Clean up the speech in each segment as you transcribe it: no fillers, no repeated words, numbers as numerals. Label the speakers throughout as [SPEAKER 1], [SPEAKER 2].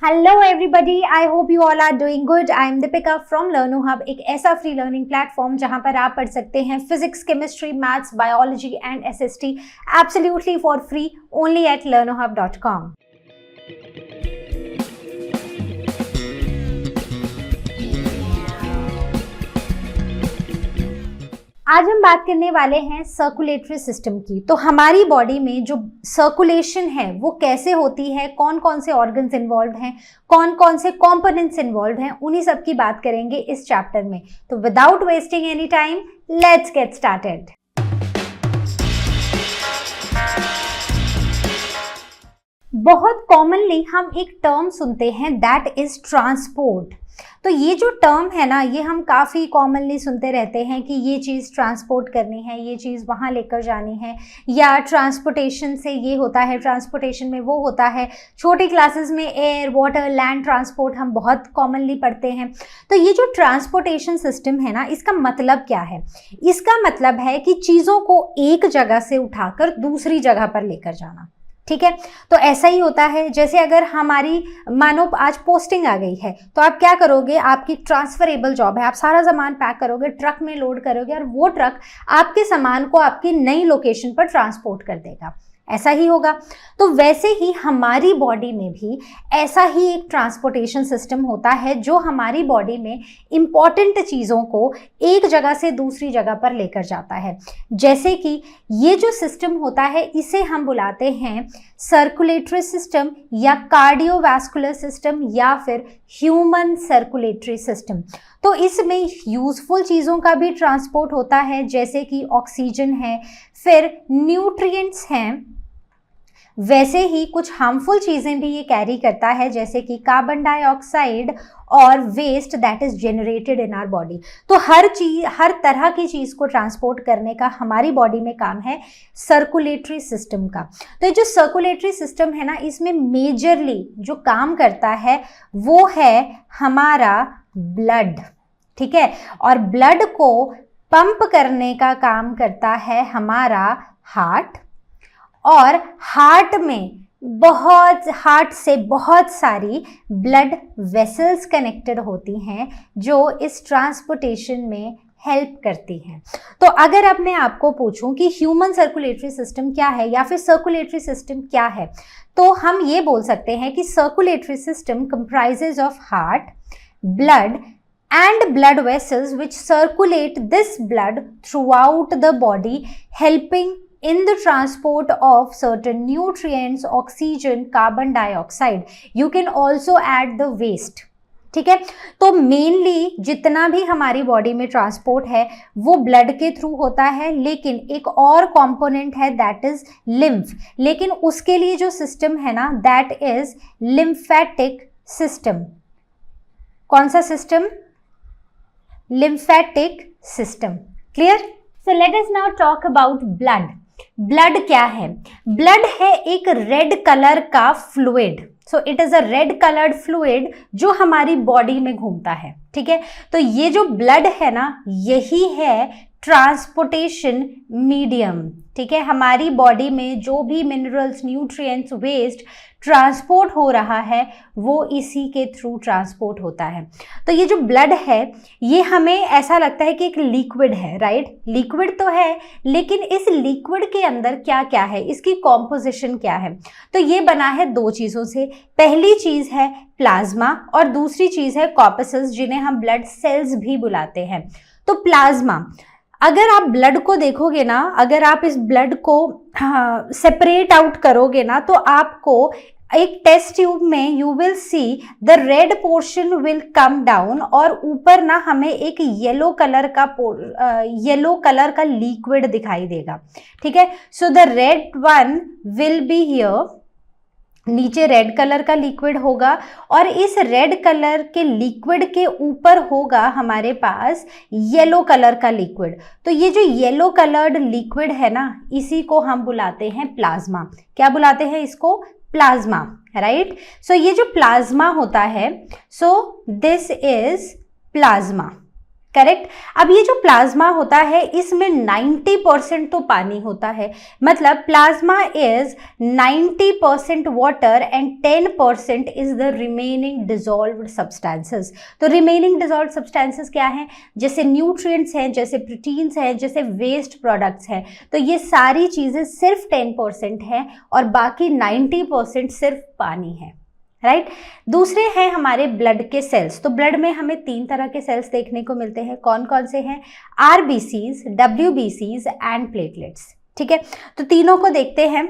[SPEAKER 1] Hello everybody, I hope you all are doing good. I am Deepika from Learno Hub, एक ऐसा free learning platform जहां पर आप पढ़ सकते हैं physics, chemistry, maths, biology and SST absolutely for free only at learnohub.com। आज हम बात करने वाले हैं सर्कुलेटरी सिस्टम की। तो हमारी बॉडी में जो सर्कुलेशन है वो कैसे होती है, कौन कौन से ऑर्गन्स इन्वॉल्व हैं, कौन कौन से कंपोनेंट्स इन्वॉल्व हैं, उन्हीं सब की बात करेंगे इस चैप्टर में। तो without wasting any time, let's get started. बहुत कॉमनली हम एक टर्म सुनते हैं, दैट इज ट्रांसपोर्ट। तो ये जो टर्म है ना, ये हम काफ़ी कॉमनली सुनते रहते हैं कि ये चीज़ ट्रांसपोर्ट करनी है, ये चीज़ वहाँ लेकर जानी है, या ट्रांसपोर्टेशन से ये होता है, ट्रांसपोर्टेशन में वो होता है। छोटी क्लासेस में एयर, वाटर, लैंड ट्रांसपोर्ट हम बहुत कॉमनली पढ़ते हैं। तो ये जो ट्रांसपोर्टेशन सिस्टम है ना, इसका मतलब क्या है? इसका मतलब है कि चीज़ों को एक जगह से उठाकर दूसरी जगह पर लेकर जाना। ठीक है, तो ऐसा ही होता है। जैसे अगर हमारी मानो आज पोस्टिंग आ गई है, तो आप क्या करोगे? आपकी ट्रांसफरेबल जॉब है, आप सारा सामान पैक करोगे, ट्रक में लोड करोगे और वो ट्रक आपके सामान को आपकी नई लोकेशन पर ट्रांसपोर्ट कर देगा। ऐसा ही होगा। तो वैसे ही हमारी बॉडी में भी ऐसा ही एक ट्रांसपोर्टेशन सिस्टम होता है जो हमारी बॉडी में इंपॉर्टेंट चीज़ों को एक जगह से दूसरी जगह पर लेकर जाता है। जैसे कि ये जो सिस्टम होता है, इसे हम बुलाते हैं सर्कुलेटरी सिस्टम या कार्डियोवैस्कुलर सिस्टम या फिर ह्यूमन सर्कुलेटरी सिस्टम। तो इसमें यूजफुल चीज़ों का भी ट्रांसपोर्ट होता है, जैसे कि ऑक्सीजन है, फिर न्यूट्रिएंट्स हैं। वैसे ही कुछ हार्मफुल चीज़ें भी ये कैरी करता है, जैसे कि कार्बन डाइऑक्साइड और waste that is generated in our body. तो हर तरह की चीज़ को ट्रांसपोर्ट करने का हमारी बॉडी में काम है सर्कुलेटरी सिस्टम का। तो ये जो सर्कुलेटरी सिस्टम है ना, इसमें मेजरली जो काम करता है वो है हमारा ब्लड। ठीक है, और ब्लड को पंप करने का काम करता है हमारा हार्ट। और हार्ट से बहुत सारी ब्लड वेसल्स कनेक्टेड होती हैं जो इस ट्रांसपोर्टेशन में हेल्प करती हैं। तो अगर अब मैं आपको पूछूं कि ह्यूमन सर्कुलेटरी सिस्टम क्या है या फिर सर्कुलेटरी सिस्टम क्या है, तो हम ये बोल सकते हैं कि circulatory system comprises of heart, blood and blood vessels which circulate this blood throughout the body, helping in the transport of certain nutrients, oxygen, carbon dioxide. You can also add the waste. ठीक है, तो mainly जितना भी हमारी body में transport है वो blood के थ्रू होता है, लेकिन एक और कंपोनेंट है दैट इज लिम्फ। लेकिन उसके लिए जो सिस्टम है ना, दैट इज लिम्फेटिक सिस्टम। कौन सा system? lymphatic system. Clear? So let us now talk about blood. Blood क्या है? ब्लड है एक रेड कलर का fluid. So it is a red coloured fluid जो हमारी बॉडी में घूमता है। ठीक है, तो ये जो ब्लड है ना, यही है ट्रांसपोर्टेशन मीडियम। ठीक है, हमारी बॉडी में जो भी मिनरल्स, न्यूट्रिएंट्स, वेस्ट ट्रांसपोर्ट हो रहा है वो इसी के थ्रू ट्रांसपोर्ट होता है। तो ये जो ब्लड है, ये हमें ऐसा लगता है कि एक लिक्विड है, राइट? लिक्विड तो है, लेकिन इस लिक्विड के अंदर क्या क्या है, इसकी कॉम्पोजिशन क्या है? तो ये बना है दो चीज़ों से। पहली चीज़ है प्लाज्मा और दूसरी चीज़ है कॉर्पसेल्स, जिन्हें हम ब्लड सेल्स भी बुलाते हैं। तो प्लाज्मा, अगर आप ब्लड को देखोगे ना, अगर आप इस ब्लड को सेपरेट आउट करोगे ना, तो आपको एक टेस्ट ट्यूब में you will see the red portion will come down और ऊपर ना हमें एक येलो कलर का लिक्विड दिखाई देगा। ठीक है, so the red one will be here. नीचे रेड कलर का लिक्विड होगा और इस रेड कलर के लिक्विड के ऊपर होगा हमारे पास येलो कलर का लिक्विड। तो ये जो येलो कलर्ड लिक्विड है ना, इसी को हम बुलाते हैं प्लाज्मा। क्या बुलाते हैं इसको? Plasma, right? सो ये जो प्लाज्मा होता है, so this is plasma. Correct. अब ये जो प्लाज्मा होता है इसमें 90% तो पानी होता है, मतलब plasma is 90% water and 10% is the remaining dissolved substances. तो रिमेनिंग डिसॉल्व्ड सब्सटेंसेस क्या हैं? जैसे न्यूट्रिएंट्स हैं, जैसे प्रोटीन्स हैं, जैसे वेस्ट प्रोडक्ट्स हैं। तो ये सारी चीजें सिर्फ 10% हैं और बाकी 90% सिर्फ पानी है, राइट। दूसरे हैं हमारे ब्लड के सेल्स। तो ब्लड में हमें 3 तरह के सेल्स देखने को मिलते हैं। कौन कौन से हैं? आरबीसीज, डब्ल्यूबीसीज एंड प्लेटलेट्स। ठीक है, तो तीनों को देखते हैं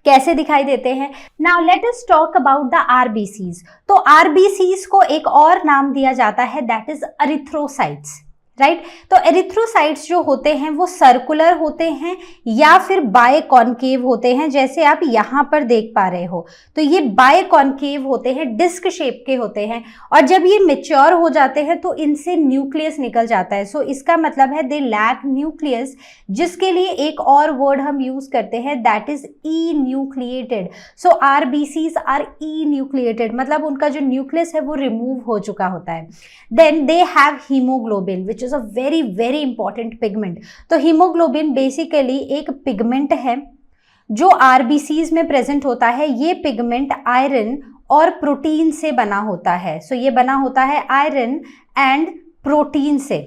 [SPEAKER 1] कैसे दिखाई देते हैं। Now let us talk about the RBCs. तो आरबीसीज को एक और नाम दिया जाता है, दैट इज एरिथ्रोसाइट्स, राइट। तो एरिथ्रोसाइट्स जो होते हैं वो सर्कुलर होते हैं या फिर बायकॉन्केव होते हैं, जैसे आप यहाँ पर देख पा रहे हो। तो ये बायकॉन्केव होते हैं, डिस्क शेप के होते हैं, और जब ये मैच्योर हो जाते हैं तो इनसे न्यूक्लियस निकल जाता है। सो इसका मतलब है दे लैक न्यूक्लियस, जिसके लिए एक और वर्ड हम यूज करते हैं, that is E nucleated. So RBCs R E nucleated, मतलब उनका जो न्यूक्लियस है वो रिमूव हो चुका होता है। Then they have haemoglobin which is a very very important pigment. तो हीमोग्लोबिन बेसिकली एक पिगमेंट है जो आरबीसीज में प्रेजेंट होता है। ये पिगमेंट आयरन और प्रोटीन से बना होता है। सो ये बना होता है आयरन एंड प्रोटीन से,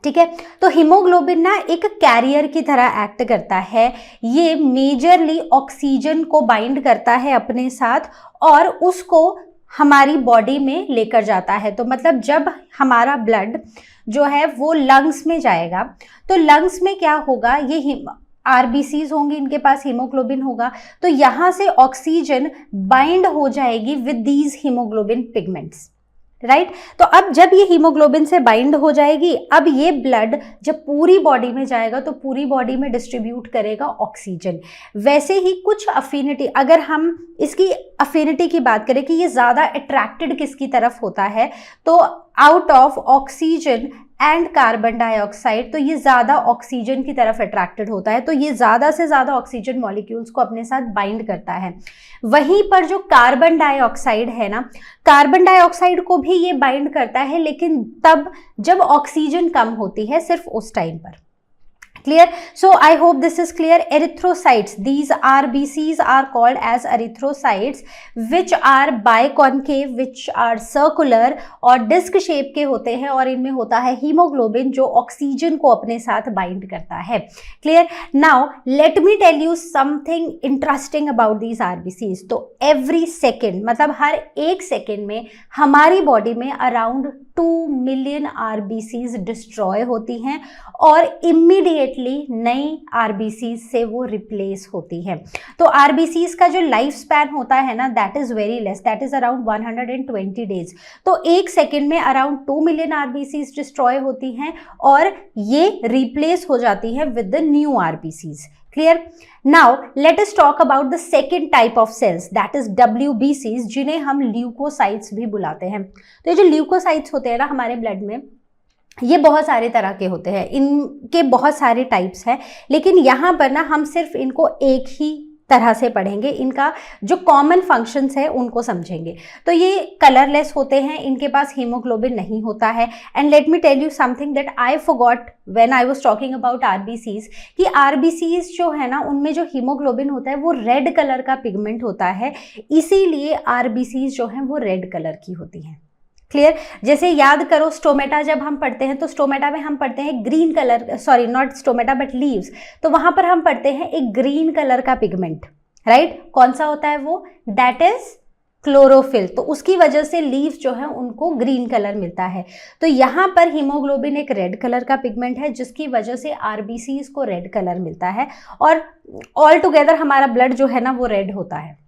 [SPEAKER 1] ठीक है। तो हीमोग्लोबिन ना एक कैरियर की तरह एक्ट करता है। ये मेजरली ऑक्सीजन को बाइंड करता है अपने साथ और उसको हमारी बॉडी में लेकर जाता है। तो मतलब जब हमारा ब्लड जो है वो लंग्स में जाएगा तो लंग्स में क्या होगा, ये आरबीसीज होंगी, इनके पास हीमोग्लोबिन होगा, तो यहाँ से ऑक्सीजन बाइंड हो जाएगी with these haemoglobin pigments, right. तो अब जब ये हीमोग्लोबिन से बाइंड हो जाएगी, अब ये ब्लड जब पूरी बॉडी में जाएगा तो पूरी बॉडी में डिस्ट्रीब्यूट करेगा ऑक्सीजन। वैसे ही कुछ अफिनिटी, अगर हम इसकी अफिनिटी की बात करें कि ये ज़्यादा अट्रैक्टेड किसकी तरफ होता है, तो out of oxygen and carbon dioxide, तो ये ज़्यादा ऑक्सीजन की तरफ अट्रैक्टेड होता है। तो ये ज़्यादा से ज़्यादा ऑक्सीजन मॉलिक्यूल्स को अपने साथ बाइंड करता है। वहीं पर जो कार्बन डाइऑक्साइड है ना, कार्बन डाइऑक्साइड को भी ये बाइंड करता है, लेकिन तब जब ऑक्सीजन कम होती है, सिर्फ उस टाइम पर। Clear? So I hope this is clear. Erythrocytes, these RBCs are called as erythrocytes, which are biconcave, which are circular और डिस्क शेप के होते हैं, और इनमें होता है हीमोग्लोबिन जो ऑक्सीजन को अपने साथ बाइंड करता है। Clear? Now let me tell you something interesting about these RBCs। तो एवरी सेकेंड, मतलब हर एक सेकेंड में हमारी बॉडी में अराउंड 2 मिलियन RBCs डिस्ट्रॉय होती हैं और इमीडिएटली नई RBCs से वो रिप्लेस होती हैं। तो RBCs का जो लाइफ स्पैन होता है ना, that is very less, that is around 120 days. तो एक सेकेंड में अराउंड 2 मिलियन RBCs डिस्ट्रॉय होती हैं और ये रिप्लेस हो जाती है with the new RBCs। Clear? Now let us talk about the second type of cells, that is WBCs, जिन्हें हम ल्यूकोसाइट्स भी बुलाते हैं। तो ये जो ल्यूकोसाइट्स होते हैं ना हमारे ब्लड में, ये बहुत सारे तरह के होते हैं, इनके बहुत सारे टाइप्स हैं, लेकिन यहाँ पर ना हम सिर्फ इनको एक ही तरह से पढ़ेंगे, इनका जो कॉमन फंक्शंस है उनको समझेंगे। तो ये कलरलेस होते हैं, इनके पास हीमोग्लोबिन नहीं होता है। And let me tell you something that I forgot when I was talking about RBCs, कि RBCs जो है ना उनमें जो हीमोग्लोबिन होता है वो रेड कलर का पिगमेंट होता है, इसीलिए RBCs जो हैं वो रेड कलर की होती हैं। क्लियर? जैसे याद करो स्टोमेटा जब हम पढ़ते हैं तो स्टोमेटा में हम पढ़ते हैं green colour, sorry not stomata but leaves, तो वहां पर हम पढ़ते हैं एक ग्रीन कलर का पिगमेंट, राइट। कौन सा होता है वो? That is chlorophyll. तो उसकी वजह से लीव्स जो है उनको ग्रीन कलर मिलता है। तो यहाँ पर हीमोग्लोबिन एक रेड कलर का पिगमेंट है जिसकी वजह से RBCs को रेड कलर मिलता है और ऑल टुगेदर हमारा ब्लड जो है ना वो रेड होता है,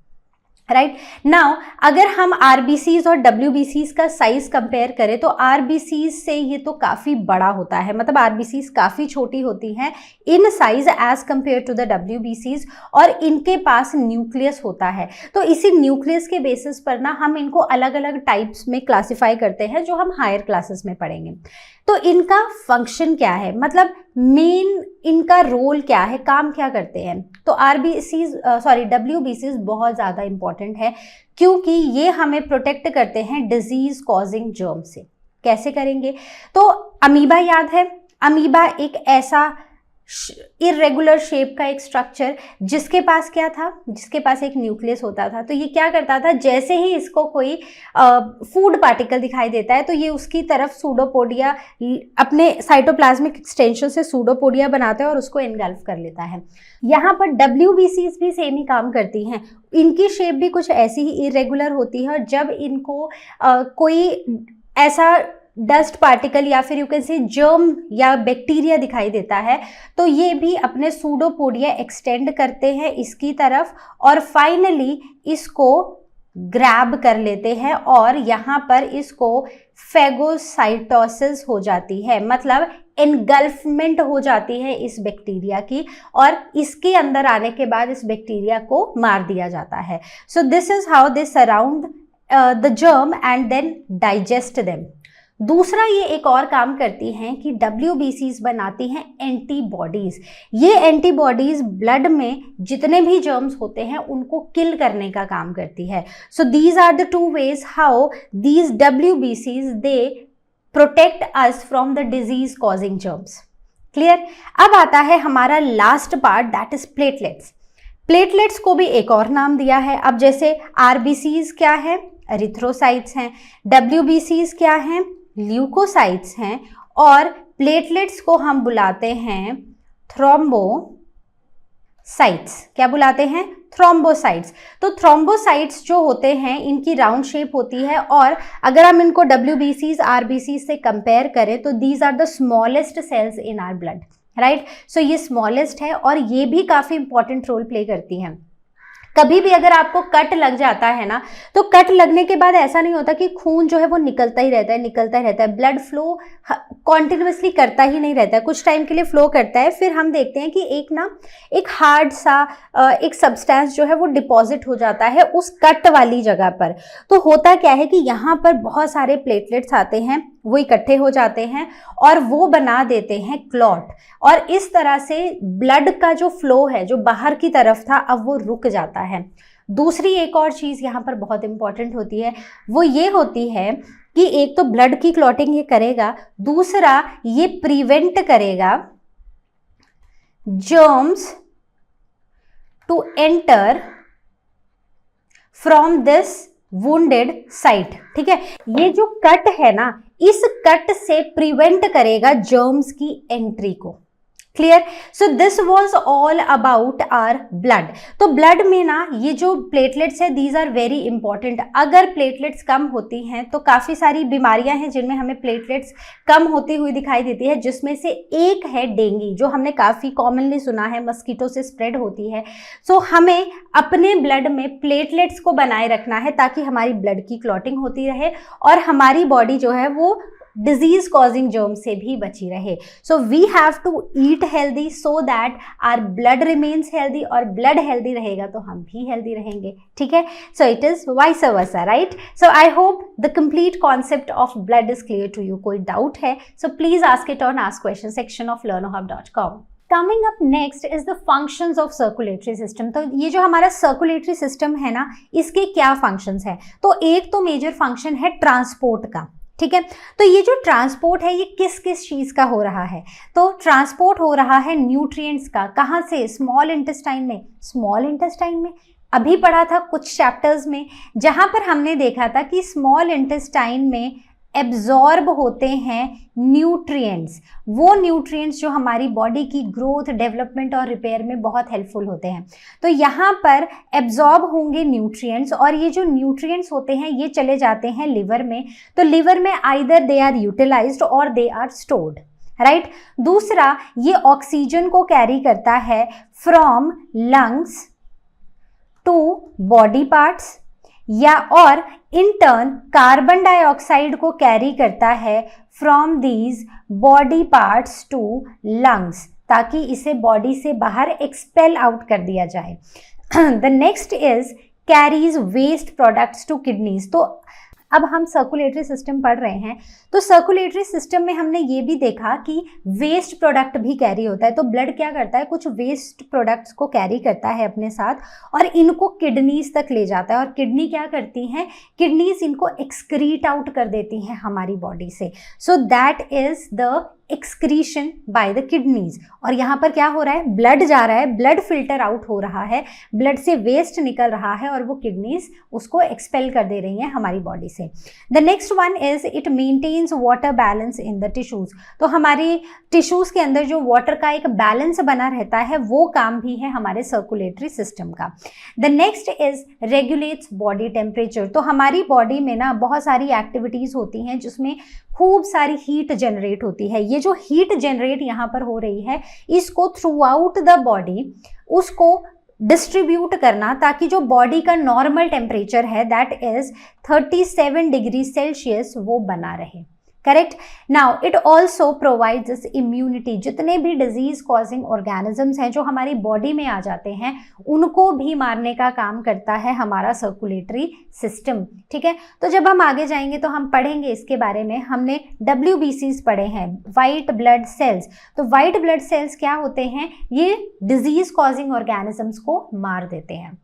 [SPEAKER 1] राइट। नाउ अगर हम RBCs और WBCs का साइज कंपेयर करें तो RBCs से ये तो काफ़ी बड़ा होता है, मतलब RBCs काफ़ी छोटी होती हैं in size as compare to the WBCs, और इनके पास न्यूक्लियस होता है। तो इसी न्यूक्लियस के बेसिस पर ना हम इनको अलग अलग टाइप्स में क्लासिफाई करते हैं जो हम हायर क्लासेस में पढ़ेंगे। तो इनका फंक्शन क्या है, मतलब मेन इनका रोल क्या है, काम क्या करते हैं। तो WBCs बहुत ज़्यादा इंपॉर्टेंट है क्योंकि ये हमें प्रोटेक्ट करते हैं डिजीज कॉजिंग जर्म से, कैसे करेंगे? तो अमीबा याद है, अमीबा एक ऐसा इरेगुलर शेप का एक स्ट्रक्चर जिसके पास क्या था, जिसके पास एक न्यूक्लियस होता था। तो ये क्या करता था, जैसे ही इसको कोई फूड पार्टिकल दिखाई देता है तो ये उसकी तरफ सूडोपोडिया, अपने साइटोप्लाज्मिक एक्सटेंशन से सूडोपोडिया बनाता है और उसको एनगल्फ कर लेता है। यहाँ पर WBCs भी सेम ही काम करती हैं, इनकी शेप भी कुछ ऐसी ही इरेगुलर होती है और जब इनको कोई ऐसा डस्ट पार्टिकल या फिर यू कैन से जर्म या बैक्टीरिया दिखाई देता है तो ये भी अपने सूडोपोडिया एक्सटेंड करते हैं इसकी तरफ और फाइनली इसको ग्रैब कर लेते हैं और यहाँ पर इसको फेगोसाइटोसिस हो जाती है, मतलब एनगल्फमेंट हो जाती है इस बैक्टीरिया की और इसके अंदर आने के बाद इस बैक्टीरिया को मार दिया जाता है। So this is how they surround the germ and then digest them. दूसरा ये एक और काम करती हैं कि WBCs बनाती हैं एंटीबॉडीज। ये एंटीबॉडीज ब्लड में जितने भी जर्म्स होते हैं उनको किल करने का काम करती है। So these are the two ways how these WBCs they protect us from the disease causing germs. Clear? अब आता है हमारा last part, that is platelets. Platelets को भी एक और नाम दिया है। अब जैसे RBCs क्या है, एरिथ्रोसाइट्स हैं, WBCs क्या हैं, ल्यूकोसाइट्स हैं और प्लेटलेट्स को हम बुलाते हैं थ्रोम्बोसाइट्स। क्या बुलाते हैं? थ्रोम्बोसाइट्स। तो थ्रोम्बोसाइट्स जो होते हैं इनकी राउंड शेप होती है और अगर हम इनको WBCs RBCs से कंपेयर करें तो these are the smallest cells in our blood, right? So ये स्मॉलेस्ट है और ये भी काफ़ी इंपॉर्टेंट रोल प्ले करती हैं। कभी भी अगर आपको कट लग जाता है ना तो कट लगने के बाद ऐसा नहीं होता कि खून जो है वो निकलता ही रहता है, ब्लड फ्लो कॉन्टिन्यूसली करता ही नहीं रहता है, कुछ टाइम के लिए फ्लो करता है, फिर हम देखते हैं कि एक हार्ड सा एक सब्सटेंस जो है वो डिपॉजिट हो जाता है उस कट वाली जगह पर। तो होता क्या है कि यहाँ पर बहुत सारे प्लेटलेट्स आते हैं, वो इकट्ठे हो जाते हैं और वो बना देते हैं क्लॉट और इस तरह से ब्लड का जो फ्लो है जो बाहर की तरफ था अब वो रुक जाता है। दूसरी एक और चीज़ यहाँ पर बहुत इंपॉर्टेंट होती है, वो ये होती है कि एक तो ब्लड की क्लॉटिंग ये करेगा, दूसरा ये प्रिवेंट करेगा germs to enter from this wounded site. ठीक है, ये जो कट है ना इस कट से प्रिवेंट करेगा जर्म्स की एंट्री को। Clear? So this was all about our blood. तो ब्लड में ना ये जो प्लेटलेट्स है दीज आर वेरी इंपॉर्टेंट। अगर प्लेटलेट्स कम होती हैं तो काफ़ी सारी बीमारियां हैं जिनमें हमें प्लेटलेट्स कम होती हुई दिखाई देती है, जिसमें से एक है डेंगू, जो हमने काफ़ी कॉमनली सुना है मस्कीटो से स्प्रेड होती है। सो हमें अपने ब्लड में प्लेटलेट्स को बनाए रखना है ताकि हमारी ब्लड की क्लॉटिंग होती रहे और हमारी बॉडी जो है वो डिजीज कॉजिंग जर्म से भी बची रहे। So we have to eat healthy so that our blood remains healthy, और ब्लड हेल्दी रहेगा तो हम भी हेल्दी रहेंगे। ठीक है, so it is vice versa, right? So I hope the complete concept of blood is clear to you. कोई doubt है so please ask it on ask question section of learnerhub.com। Coming up next is the functions of circulatory system। तो ये जो हमारा circulatory system है ना इसके क्या फंक्शंस हैं? तो एक तो मेजर फंक्शन है ट्रांसपोर्ट का। ठीक है, तो ये जो ट्रांसपोर्ट है ये किस किस चीज़ का हो रहा है? तो ट्रांसपोर्ट हो रहा है न्यूट्रिएंट्स का। कहाँ से? स्मॉल इंटेस्टाइन में। स्मॉल इंटेस्टाइन में अभी पढ़ा था कुछ चैप्टर्स में, जहाँ पर हमने देखा था कि स्मॉल इंटेस्टाइन में एब्जॉर्ब होते हैं न्यूट्रिएंट्स, वो न्यूट्रिएंट्स जो हमारी बॉडी की ग्रोथ, डेवलपमेंट और रिपेयर में बहुत हेल्पफुल होते हैं। तो यहाँ पर एब्जॉर्ब होंगे न्यूट्रिएंट्स और ये जो न्यूट्रिएंट्स होते हैं ये चले जाते हैं लिवर में। तो लिवर में आइदर दे आर यूटिलाइज्ड और दे आर स्टोर्ड, राइट? दूसरा, ये ऑक्सीजन को कैरी करता है from lungs to body parts, या और इन टर्न कार्बन डाइऑक्साइड को कैरी करता है from these body parts to lungs, ताकि इसे बॉडी से बाहर एक्सपेल आउट कर दिया जाए। The next is carries waste products to kidneys. तो अब हम सर्कुलेटरी सिस्टम पढ़ रहे हैं, तो सर्कुलेटरी सिस्टम में हमने ये भी देखा कि वेस्ट प्रोडक्ट भी कैरी होता है। तो ब्लड क्या करता है, कुछ वेस्ट प्रोडक्ट्स को कैरी करता है अपने साथ और इनको किडनीज तक ले जाता है, और किडनी क्या करती हैं, किडनीज इनको एक्सक्रीट आउट कर देती हैं हमारी बॉडी से। सो that is the excretion by the kidneys. और यहाँ पर क्या हो रहा है, ब्लड जा रहा है, ब्लड फिल्टर आउट हो रहा है, ब्लड से वेस्ट निकल रहा है और वो किडनीज उसको एक्सपेल कर दे रही हैं हमारी बॉडी से। The next one is it maintains water balance in the tissues. तो हमारी टिश्यूज के अंदर जो वाटर का एक बैलेंस बना रहता है, वो काम भी है हमारे सर्कुलेटरी सिस्टम का। The next is regulates body temperature. तो हमारी बॉडी में ना बहुत सारी एक्टिविटीज होती हैं जिसमें खूब सारी हीट जनरेट होती है। ये जो हीट जनरेट यहाँ पर हो रही है, इसको थ्रू आउट द बॉडी उसको डिस्ट्रीब्यूट करना, ताकि जो बॉडी का नॉर्मल टेम्परेचर है दैट इज 37 डिग्री सेल्सियस वो बना रहे। Correct. Now it also provides immunity. जितने भी डिजीज कॉजिंग ऑर्गेनिजम्स हैं जो हमारी बॉडी में आ जाते हैं, उनको भी मारने का काम करता है हमारा सर्कुलेटरी सिस्टम। ठीक है, तो जब हम आगे जाएंगे तो हम पढ़ेंगे इसके बारे में। हमने WBCs पढ़े हैं, वाइट ब्लड सेल्स। तो वाइट ब्लड सेल्स क्या होते हैं, ये डिजीज कॉजिंग ऑर्गेनिजम्स को मार देते हैं।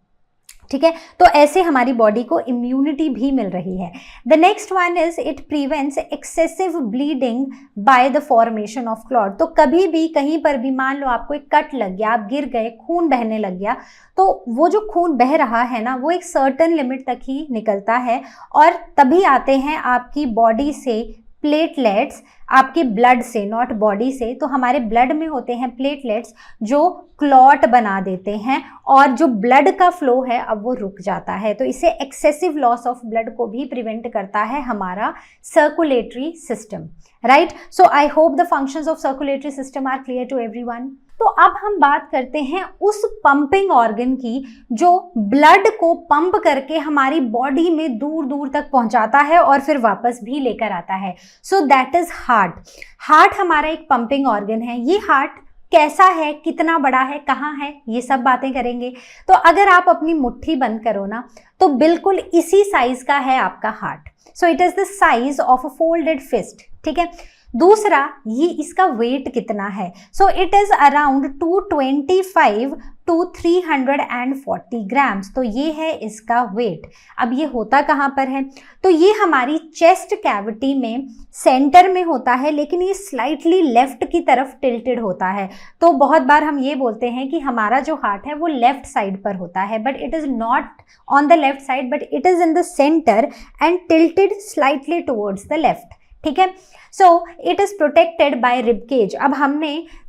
[SPEAKER 1] ठीक है, तो ऐसे हमारी बॉडी को इम्यूनिटी भी मिल रही है। The next one is it prevents excessive bleeding by the formation of clot. तो कभी भी कहीं पर भी मान लो आपको एक कट लग गया, आप गिर गए, खून बहने लग गया, तो वो जो खून बह रहा है ना, वो एक सर्टेन लिमिट तक ही निकलता है और तभी आते हैं आपकी बॉडी से प्लेटलेट्स, आपके ब्लड से, नॉट बॉडी से। तो हमारे ब्लड में होते हैं प्लेटलेट्स जो क्लॉट बना देते हैं और जो ब्लड का फ्लो है अब वो रुक जाता है। तो इसे एक्सेसिव लॉस ऑफ ब्लड को भी प्रिवेंट करता है हमारा circulatory system. Right, so I hope the functions of circulatory system are clear to everyone. तो अब हम बात करते हैं उस पंपिंग ऑर्गन की जो ब्लड को पंप करके हमारी बॉडी में दूर दूर तक पहुंचाता है और फिर वापस भी लेकर आता है। सो दैट इज हार्ट। हार्ट हमारा एक पंपिंग ऑर्गन है। ये हार्ट कैसा है, कितना बड़ा है, कहाँ है, ये सब बातें करेंगे। तो अगर आप अपनी मुट्ठी बंद करो ना, तो बिल्कुल इसी साइज का है आपका heart. So it is the size of a folded fist. ठीक है, दूसरा, ये इसका वेट कितना है। So it is around 225 to 340 grams. तो ये है इसका वेट। अब ये होता कहाँ पर है, तो ये हमारी चेस्ट कैविटी में सेंटर में होता है, लेकिन ये स्लाइटली लेफ्ट की तरफ टिल्टेड होता है। तो बहुत बार हम ये बोलते हैं कि हमारा जो हार्ट है वो लेफ्ट साइड पर होता है, but it is not on the left side, but it is in the centre and tilted slightly towards the left. ठीक है, so it is protected by rib cage. अब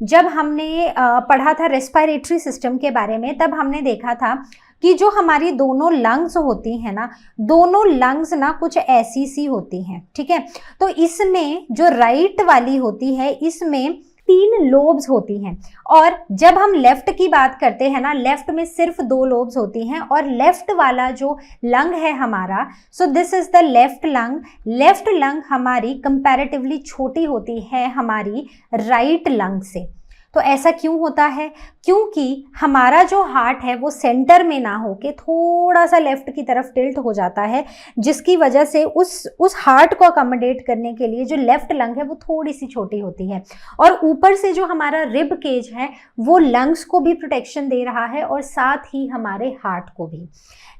[SPEAKER 1] जब हमने पढ़ा था रेस्पिरेटरी सिस्टम के बारे में, तब हमने देखा था कि जो हमारी दोनों लंग्स होती हैं ना, दोनों लंग्स ना कुछ ऐसी सी होती हैं। ठीक है, तो इसमें जो राइट वाली होती है, इसमें 3 लोब्स होती हैं, और जब हम लेफ्ट की बात करते हैं ना, लेफ्ट में सिर्फ 2 लोब्स होती हैं, और लेफ्ट वाला जो लंग है हमारा, सो this is the left lung. Left lung हमारी कंपैरेटिवली छोटी होती है हमारी राइट लंग से। तो ऐसा क्यों होता है, क्योंकि हमारा जो हार्ट है वो सेंटर में ना होके थोड़ा सा लेफ्ट की तरफ टिल्ट हो जाता है, जिसकी वजह से उस हार्ट को अकोमोडेट करने के लिए जो लेफ्ट लंग है वो थोड़ी सी छोटी होती है, और ऊपर से जो हमारा रिब केज है वो लंग्स को भी प्रोटेक्शन दे रहा है और साथ ही हमारे हार्ट को भी।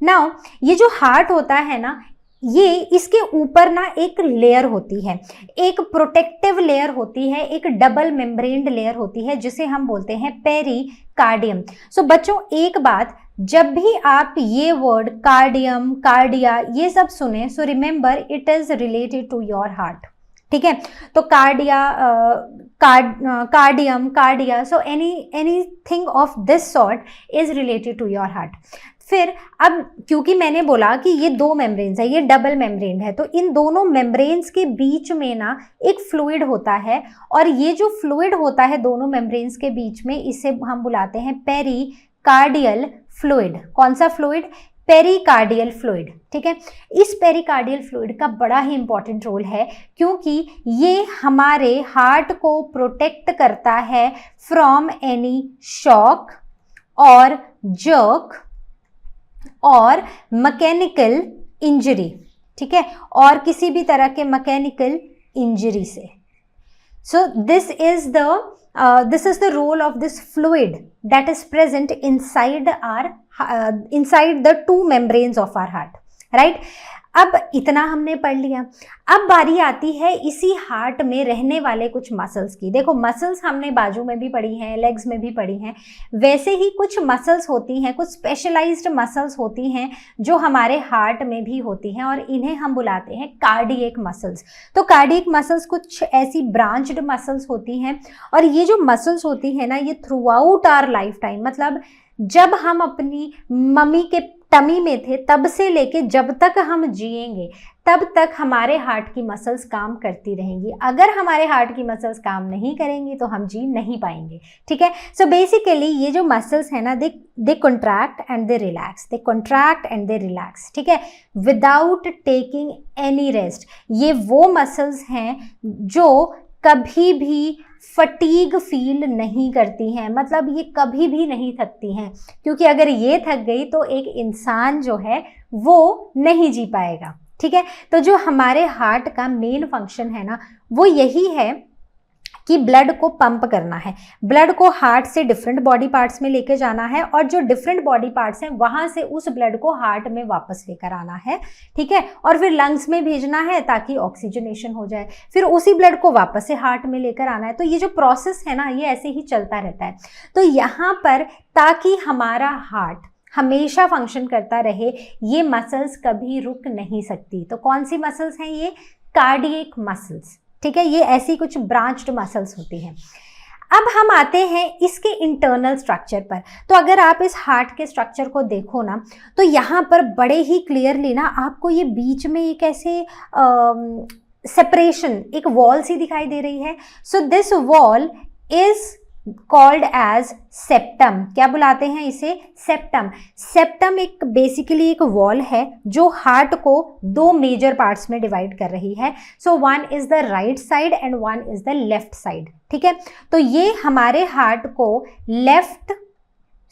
[SPEAKER 1] नाउ ये जो हार्ट होता है ना, ये इसके ऊपर ना एक लेयर होती है, एक प्रोटेक्टिव लेयर होती है, एक डबल मेम्ब्रेन्ड लेयर होती है, जिसे हम बोलते हैं पेरिकार्डियम। सो बच्चों एक बात, जब भी आप ये वर्ड कार्डियम, कार्डिया ये सब सुने, so remember it is related to your heart. ठीक है, तो cardium, cardia, so anything of this sort is related to your heart. फिर अब क्योंकि मैंने बोला कि ये 2 मेम्ब्रेन्स है, ये डबल मेम्ब्रेन है, तो इन दोनों मेम्ब्रेन्स के बीच में ना एक फ्लूइड होता है, और ये जो फ्लूइड होता है दोनों मेम्ब्रेन्स के बीच में, इसे हम बुलाते हैं पेरिकार्डियल फ्लूइड। कौन सा फ्लूइड, पेरिकार्डियल फ्लूइड। ठीक है, इस पेरिकार्डियल फ्लूइड का बड़ा ही इंपॉर्टेंट रोल है, क्योंकि ये हमारे हार्ट को प्रोटेक्ट करता है फ्रॉम एनी शॉक और जर्क और मैकेनिकल इंजरी। ठीक है, और किसी भी तरह के मैकेनिकल इंजरी से। So this is the role of this fluid that is present inside the two membranes of our heart, right. अब इतना हमने पढ़ लिया। अब बारी आती है इसी हार्ट में रहने वाले कुछ मसल्स की। देखो मसल्स हमने बाजू में भी पढ़ी हैं, लेग्स में भी पढ़ी हैं, वैसे ही कुछ मसल्स होती हैं, कुछ स्पेशलाइज्ड मसल्स होती हैं जो हमारे हार्ट में भी होती हैं, और इन्हें हम बुलाते हैं कार्डियक मसल्स। तो कार्डियक मसल्स कुछ ऐसी ब्रांच्ड मसल्स होती हैं, और ये जो मसल्स होती हैं ना, ये throughout our lifetime, मतलब जब हम अपनी मम्मी के टमी में थे तब से लेके जब तक हम जिएंगे तब तक हमारे हार्ट की मसल्स काम करती रहेंगी। अगर हमारे हार्ट की मसल्स काम नहीं करेंगी तो हम जी नहीं पाएंगे, ठीक है। सो बेसिकली ये जो मसल्स है ना, they contract and they relax, they contract and they relax, ठीक है, विदाउट टेकिंग एनी रेस्ट। ये वो मसल्स हैं जो कभी भी फटीग फील नहीं करती हैं, मतलब ये कभी भी नहीं थकती हैं, क्योंकि अगर ये थक गई तो एक इंसान जो है वो नहीं जी पाएगा, ठीक है। तो जो हमारे हार्ट का मेन फंक्शन है ना, वो यही है कि ब्लड को पंप करना है, ब्लड को हार्ट से डिफरेंट बॉडी पार्ट्स में लेके जाना है, और जो डिफरेंट बॉडी पार्ट्स हैं वहां से उस ब्लड को हार्ट में वापस लेकर आना है, ठीक है, और फिर लंग्स में भेजना है ताकि ऑक्सीजनेशन हो जाए, फिर उसी ब्लड को वापस से हार्ट में लेकर आना है। तो ये जो प्रोसेस है ना, ये ऐसे ही चलता रहता है। तो यहाँ पर ताकि हमारा हार्ट हमेशा फंक्शन करता रहे, ये मसल्स कभी रुक नहीं सकती। तो कौन सी मसल्स हैं ये? कार्डियक मसल्स, ठीक है, ये ऐसी कुछ ब्रांच्ड मसल्स होती हैं। अब हम आते हैं इसके इंटरनल स्ट्रक्चर पर। तो अगर आप इस हार्ट के स्ट्रक्चर को देखो ना, तो यहाँ पर बड़े ही क्लियरली ना आपको ये बीच में एक ऐसे सेपरेशन, एक वॉल सी दिखाई दे रही है। So this wall is called as septum. क्या बुलाते हैं इसे? सेप्टम। सेप्टम एक बेसिकली एक वॉल है जो हार्ट को दो मेजर पार्ट्स में डिवाइड कर रही है। So one is the right side and one is the left side, ठीक है। तो ये हमारे हार्ट को left,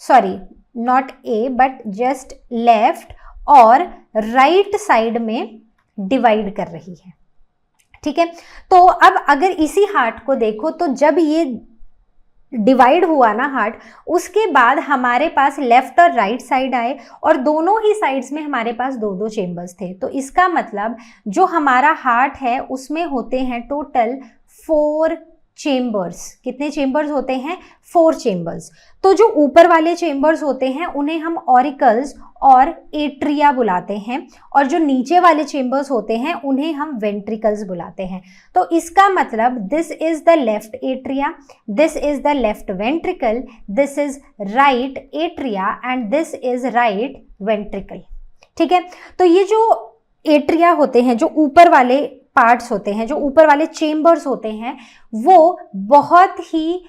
[SPEAKER 1] sorry not a but just left और राइट साइड में डिवाइड कर रही है, ठीक है। तो अब अगर इसी हार्ट को देखो, तो जब ये डिवाइड हुआ ना हार्ट, उसके बाद हमारे पास लेफ्ट और राइट साइड आए, और दोनों ही साइड्स में हमारे पास दो दो चेम्बर्स थे। तो इसका मतलब जो हमारा हार्ट है उसमें होते हैं टोटल 4 चेम्बर्स। कितने चेम्बर्स होते हैं? 4 चेम्बर्स। तो जो ऊपर वाले चेम्बर्स होते हैं उन्हें हम ऑरिकल्स और एट्रिया बुलाते हैं, और जो नीचे वाले चेम्बर्स होते हैं उन्हें हम वेंट्रिकल्स बुलाते हैं। तो इसका मतलब this is the left atria, this is the left ventricle, this is right atria and this is right ventricle, ठीक है। तो ये जो एट्रिया होते हैं, जो ऊपर वाले पार्ट्स होते हैं, जो ऊपर वाले चेम्बर्स होते हैं, वो बहुत ही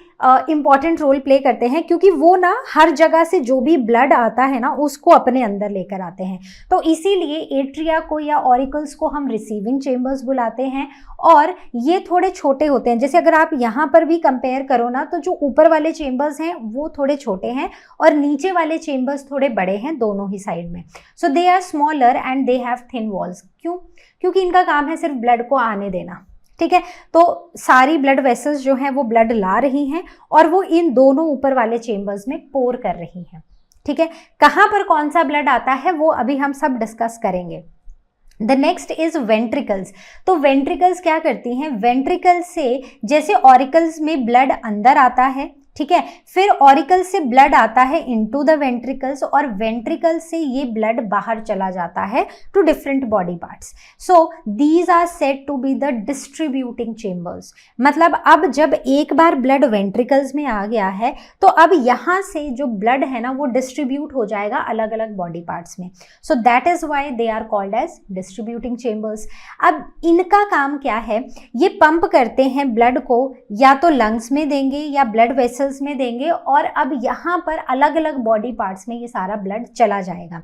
[SPEAKER 1] इम्पॉर्टेंट रोल प्ले करते हैं, क्योंकि वो ना हर जगह से जो भी ब्लड आता है ना उसको अपने अंदर लेकर आते हैं। तो इसीलिए एट्रिया को या ऑरिकल्स को हम रिसीविंग चेम्बर्स बुलाते हैं, और ये थोड़े छोटे होते हैं। जैसे अगर आप यहाँ पर भी कंपेयर करो ना, तो जो ऊपर वाले चेम्बर्स हैं वो थोड़े छोटे हैं और नीचे वाले चेम्बर्स थोड़े बड़े हैं दोनों ही साइड में। So they are smaller and they have thin walls. क्यों? क्योंकि इनका काम है सिर्फ ब्लड को आने देना, ठीक है। तो सारी ब्लड वेसल्स जो हैं वो ब्लड ला रही हैं और वो इन दोनों ऊपर वाले चेम्बर्स में पोर कर रही हैं, ठीक है। कहाँ पर कौन सा ब्लड आता है वो अभी हम सब डिस्कस करेंगे। The next is ventricles. तो वेंट्रिकल्स क्या करती हैं? वेंट्रिकल्स से जैसे ऑरिकल्स में ब्लड अंदर आता है, ठीक है, फिर ऑरिकल से ब्लड आता है इनटू द वेंट्रिकल्स, और वेंट्रिकल से ये ब्लड बाहर चला जाता है to different body parts. So these are said to be the distributing chambers. मतलब अब जब एक बार ब्लड वेंट्रिकल्स में आ गया है तो अब यहाँ से जो ब्लड है ना वो डिस्ट्रीब्यूट हो जाएगा अलग अलग बॉडी पार्ट्स में। So that is why they are called as distributing chambers. अब इनका काम क्या है? ये पंप करते हैं ब्लड को, या तो लंग्स में देंगे या ब्लड वेसल्स में देंगे, और अब यहाँ पर अलग अलग बॉडी पार्ट्स में ये सारा ब्लड चला जाएगा।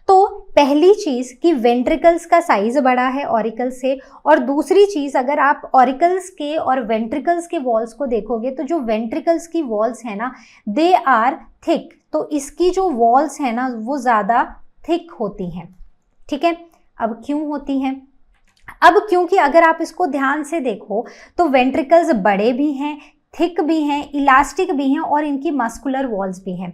[SPEAKER 1] तो पहली चीज कि वेंट्रिकल्स का साइज बड़ा है ऑरिकल से, और दूसरी चीज अगर आप ऑरिकल्स के और वेंट्रिकल्स के वॉल्स को देखोगे तो जो वेंट्रिकल्स की वॉल्स है ना दे आर थिक। तो इसकी जो वॉल्स है ना वो ज्यादा थिक होती हैं, ठीक है। अब क्यों होती हैं? अब क्योंकि अगर आप इसको ध्यान से देखो तो वेंट्रिकल्स बड़े भी हैं, थिक भी हैं, इलास्टिक भी हैं और इनकी मस्कुलर वॉल्स भी हैं।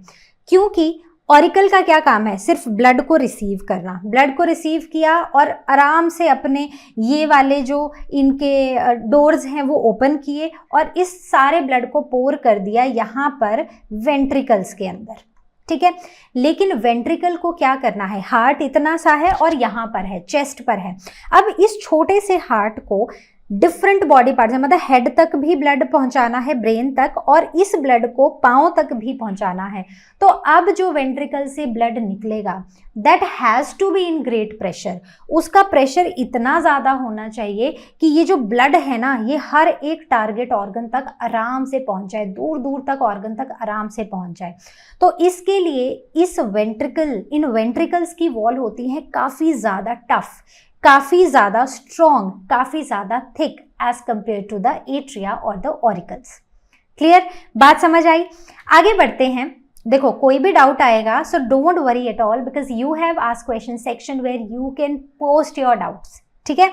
[SPEAKER 1] क्योंकि ऑरिकल का क्या काम है? सिर्फ ब्लड को रिसीव करना। ब्लड को रिसीव किया और आराम से अपने ये वाले जो इनके डोर्स हैं वो ओपन किए और इस सारे ब्लड को पोर कर दिया यहाँ पर वेंट्रिकल्स के अंदर, ठीक है। लेकिन वेंट्रिकल को क्या करना है? हार्ट इतना सा है और यहाँ पर है, चेस्ट पर है। अब इस छोटे से हार्ट को डिफरेंट बॉडी पार्ट्स, मतलब हेड तक भी ब्लड पहुंचाना है, ब्रेन तक, और इस ब्लड को पांव तक भी पहुंचाना है। तो अब जो वेंट्रिकल से ब्लड निकलेगा that has to be in great pressure. उसका प्रेशर इतना ज़्यादा होना चाहिए कि ये जो ब्लड है ना, ये हर एक टारगेट ऑर्गन तक आराम से पहुंच जाए, दूर दूर तक ऑर्गन तक आराम से पहुंच जाए। तो इसके लिए इन वेंट्रिकल्स की वॉल होती है काफ़ी ज़्यादा टफ, काफ़ी ज़्यादा स्ट्रॉन्ग, काफ़ी ज़्यादा thick as compare to the atria और द ऑरिकल्स। क्लियर? बात समझ आई? आगे बढ़ते हैं। देखो कोई भी डाउट आएगा so don't worry at all because you have asked question section where you can post your doubts, ठीक है।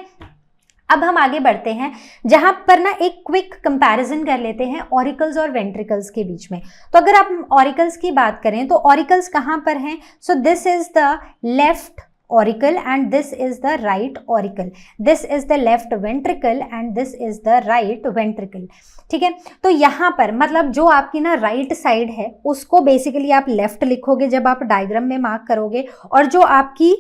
[SPEAKER 1] अब हम आगे बढ़ते हैं जहां पर ना एक क्विक कंपैरिजन कर लेते हैं ऑरिकल्स और वेंट्रिकल्स के बीच में। तो अगर आप ऑरिकल्स की बात करें तो ऑरिकल्स कहां पर हैं? सो this is the left auricle and this is the right auricle, this is the left ventricle and this is the right ventricle, ठीक है। तो यहाँ पर मतलब जो आपकी ना राइट साइड है उसको बेसिकली आप लेफ्ट लिखोगे जब आप डायग्राम में मार्क करोगे, और जो आपकी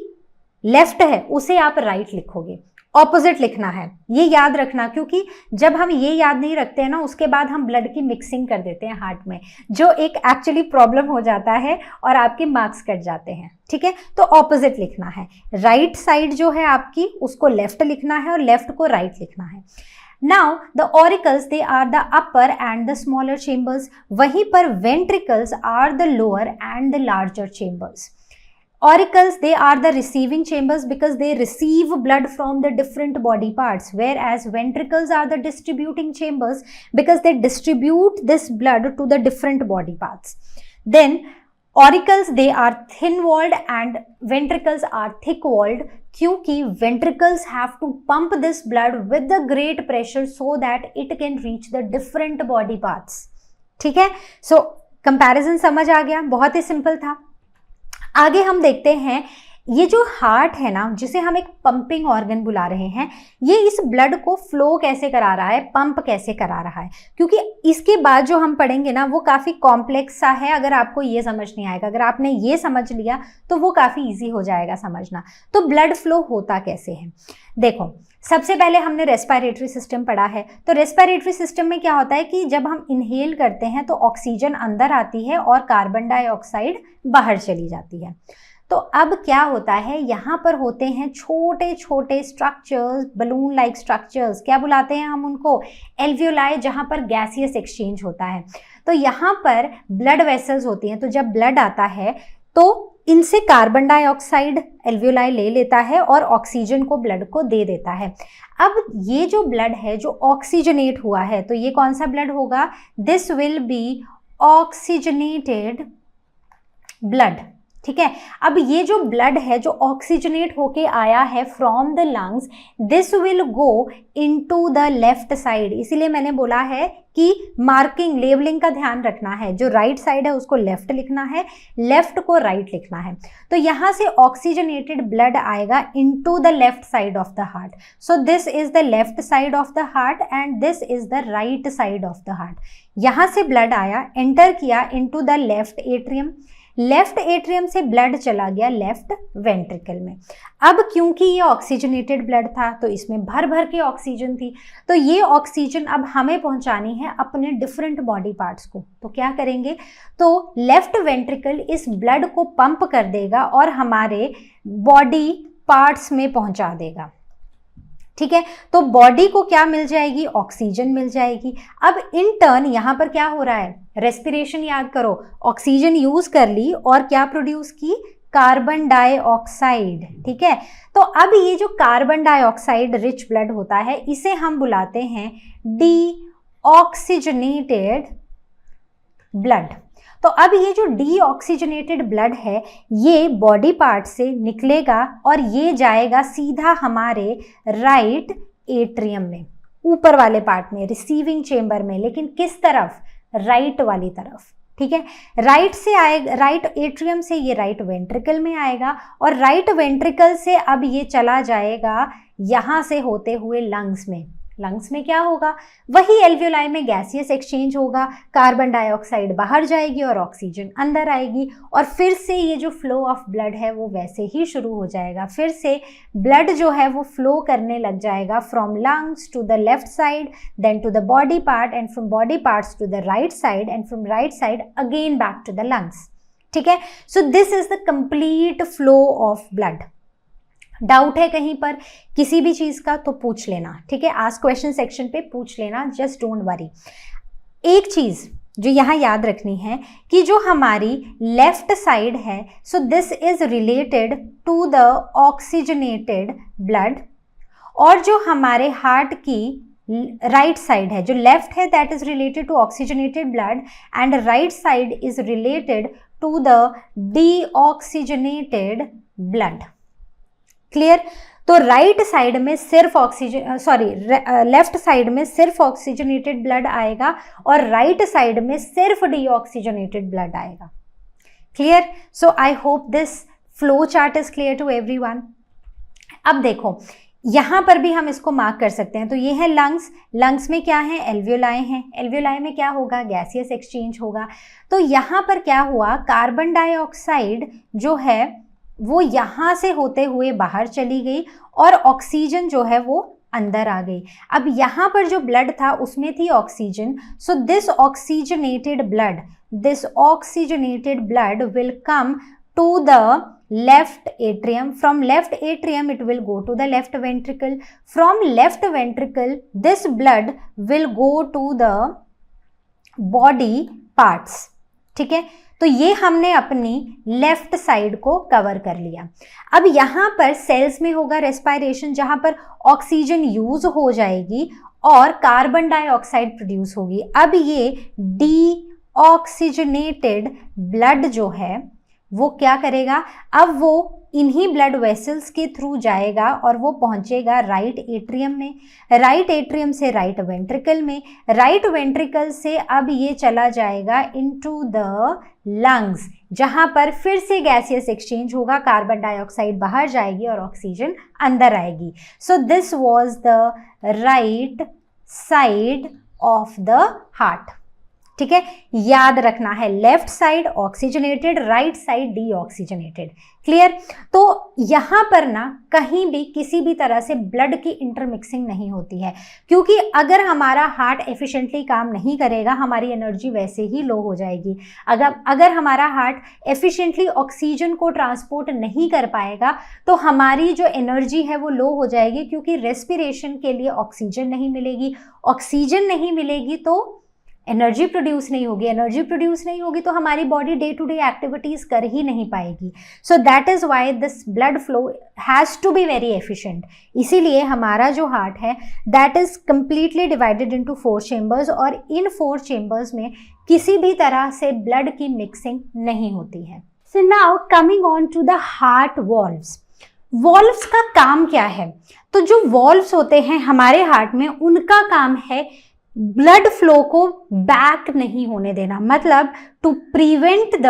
[SPEAKER 1] लेफ्ट है उसे आप राइट लिखोगे। ऑपोजिट लिखना है, ये याद रखना, क्योंकि जब हम ये याद नहीं रखते हैं ना उसके बाद हम ब्लड की मिक्सिंग कर देते हैं हार्ट में, जो एक एक्चुअली प्रॉब्लम हो जाता है और आपके मार्क्स कट जाते हैं, ठीक है। तो ऑपोजिट लिखना है, राइट साइड जो है आपकी उसको लेफ्ट लिखना है और लेफ्ट को राइट लिखना है। Now the auricles they are the upper and the smaller chambers, वहीं पर ventricles are the lower and the larger chambers. Auricles, they are the receiving chambers because they receive blood from the different body parts, whereas ventricles are the distributing chambers because they distribute this blood to the different body parts. Then auricles, they are thin walled and ventricles are thick walled, क्योंकि ventricles have to pump this blood with the great pressure so that it can reach the different body parts, ठीक है। So comparison समझ आ गया, बहुत ही simple था। आगे हम देखते हैं ये जो हार्ट है ना, जिसे हम एक पंपिंग ऑर्गन बुला रहे हैं, ये इस ब्लड को फ्लो कैसे करा रहा है, पंप कैसे करा रहा है, क्योंकि इसके बाद जो हम पढ़ेंगे ना वो काफ़ी कॉम्प्लेक्स सा है। अगर आपको ये समझ नहीं आएगा, अगर आपने ये समझ लिया तो वो काफ़ी इजी हो जाएगा समझना। तो ब्लड फ्लो होता कैसे है? देखो सबसे पहले हमने रेस्पिरेटरी सिस्टम पढ़ा है। तो रेस्पिरेटरी सिस्टम में क्या होता है कि जब हम इनहेल करते हैं तो ऑक्सीजन अंदर आती है और कार्बन डाइऑक्साइड बाहर चली जाती है। तो अब क्या होता है, यहाँ पर होते हैं छोटे छोटे स्ट्रक्चर्स, बलून लाइक स्ट्रक्चर्स, क्या बुलाते हैं हम उनको? एल्वियोलाई, जहाँ पर गैसियस एक्सचेंज होता है। तो यहाँ पर ब्लड वेसल्स होती हैं, तो जब ब्लड आता है तो इनसे कार्बन डाइऑक्साइड एल्वियोलाई ले लेता है और ऑक्सीजन को ब्लड को दे देता है। अब ये जो ब्लड है जो ऑक्सीजनेट हुआ है, तो ये कौन सा ब्लड होगा? This will be oxygenated blood, ठीक है। अब ये जो ब्लड है जो ऑक्सीजनेट होके आया है from the lungs, this will go into the left side. इसीलिए मैंने बोला है कि मार्किंग, लेबलिंग का ध्यान रखना है। जो राइट साइड है उसको लेफ्ट लिखना है, लेफ्ट को राइट लिखना है। तो यहाँ से ऑक्सीजनेटेड ब्लड आएगा into the left side of the heart. So this is the left side of the heart and this is the right side of the heart. यहाँ से ब्लड आया, एंटर किया into the left atrium, left atrium से blood चला गया left ventricle में। अब क्योंकि ये ऑक्सीजनेटेड ब्लड था तो इसमें भर भर के ऑक्सीजन थी, तो ये ऑक्सीजन अब हमें पहुंचानी है अपने डिफरेंट बॉडी पार्ट्स को। तो क्या करेंगे? तो लेफ्ट वेंट्रिकल इस ब्लड को पंप कर देगा और हमारे बॉडी पार्ट्स में पहुंचा देगा, ठीक है। तो बॉडी को क्या मिल जाएगी? ऑक्सीजन मिल जाएगी। अब इन टर्न यहाँ पर क्या हो रहा है? रेस्पिरेशन याद करो, ऑक्सीजन यूज कर ली और क्या प्रोड्यूस की? कार्बन डाइऑक्साइड, ठीक है। तो अब ये जो कार्बन डाइऑक्साइड रिच ब्लड होता है इसे हम बुलाते हैं डीऑक्सीजनेटेड ब्लड। तो अब ये जो डीऑक्सीजनेटेड ब्लड है ये बॉडी पार्ट से निकलेगा और ये जाएगा सीधा हमारे राइट एट्रियम में, ऊपर वाले पार्ट में, रिसीविंग चेंबर में, लेकिन किस तरफ? राइट वाली तरफ, ठीक है। राइट से आएगा, राइट एट्रियम से ये राइट वेंट्रिकल में आएगा और राइट वेंट्रिकल से अब ये चला जाएगा यहाँ से होते हुए लंग्स में। लंग्स में क्या होगा? वही एल्वियोलाई में गैसियस एक्सचेंज होगा, कार्बन डाइऑक्साइड बाहर जाएगी और ऑक्सीजन अंदर आएगी और फिर से ये जो फ्लो ऑफ ब्लड है वो वैसे ही शुरू हो जाएगा। फिर से ब्लड जो है वो फ्लो करने लग जाएगा from lungs to the left side, then to the body part and from body parts to the right side and from right side again back to the lungs, ठीक है। So this is the complete flow of blood. Doubt है कहीं पर किसी भी चीज का तो पूछ लेना, ठीक है, आस्क क्वेश्चन सेक्शन पे पूछ लेना, जस्ट डोंट वरी। एक चीज जो यहाँ याद रखनी है कि जो हमारी लेफ्ट साइड है, so this is related to the oxygenated blood, और जो हमारे हार्ट की राइट साइड है, जो लेफ्ट है, that is related to oxygenated blood and right side is related to the deoxygenated blood. Clear? तो राइट साइड में सिर्फ लेफ्ट साइड में सिर्फ ऑक्सीजनेटेड ब्लड आएगा और राइट साइड में सिर्फ डीऑक्सीजनेटेड ब्लड आएगा। Clear? So I hope this flow chart is clear to everyone. अब देखो यहां पर भी हम इसको मार्क कर सकते हैं। तो ये है लंग्स, लंग्स में क्या है? एल्वियोलाई हैं, एल्वियोलाई में क्या होगा? गैसियस एक्सचेंज होगा। तो यहां पर क्या हुआ? कार्बन डाइऑक्साइड जो है वो यहाँ से होते हुए बाहर चली गई और ऑक्सीजन जो है वो अंदर आ गई। अब यहाँ पर जो ब्लड था उसमें थी oxygen, so this oxygenated blood will come to the left atrium. From left atrium it will go to the left ventricle. From left ventricle this blood will go to the body parts, ठीक है। तो ये हमने अपनी left side को cover कर लिया। अब यहाँ पर सेल्स में होगा रेस्पिरेशन, जहाँ पर ऑक्सीजन यूज हो जाएगी और कार्बन डाइऑक्साइड प्रोड्यूस होगी। अब ये डीऑक्सीजनेटेड ब्लड जो है वो क्या करेगा? अब वो इन्हीं ब्लड वेसल्स के थ्रू जाएगा और वो पहुंचेगा राइट एट्रियम में, राइट एट्रियम से राइट वेंट्रिकल में, राइट वेंट्रिकल से अब ये चला जाएगा इनटू द लंग्स, जहां पर फिर से गैसियस एक्सचेंज होगा, कार्बन डाइऑक्साइड बाहर जाएगी और ऑक्सीजन अंदर आएगी। So this was the right side of the heart, ठीक है। याद रखना है left side oxygenated, right side deoxygenated. Clear? तो यहां पर ना कहीं भी किसी भी तरह से ब्लड की इंटरमिक्सिंग नहीं होती है, क्योंकि अगर हमारा हार्ट एफिशिएंटली काम नहीं करेगा हमारी एनर्जी वैसे ही लो हो जाएगी। अगर हमारा हार्ट एफिशिएंटली ऑक्सीजन को ट्रांसपोर्ट नहीं कर पाएगा तो हमारी जो एनर्जी है वो लो हो जाएगी, क्योंकि रेस्पिरेशन के लिए ऑक्सीजन नहीं मिलेगी, ऑक्सीजन नहीं मिलेगी तो एनर्जी प्रोड्यूस नहीं होगी, एनर्जी प्रोड्यूस नहीं होगी तो हमारी body day to day activities कर ही नहीं पाएगी। So that is why this blood flow has to be very efficient. इसीलिए हमारा जो हार्ट है that is completely divided into 4 chambers और इन 4 चेंबर्स में किसी भी तरह से ब्लड की मिक्सिंग नहीं होती है। So now coming on to the heart valves. Valves का काम क्या है? तो जो वॉल्व्स होते हैं हमारे हार्ट में उनका काम है ब्लड फ्लो को बैक नहीं होने देना, मतलब to prevent the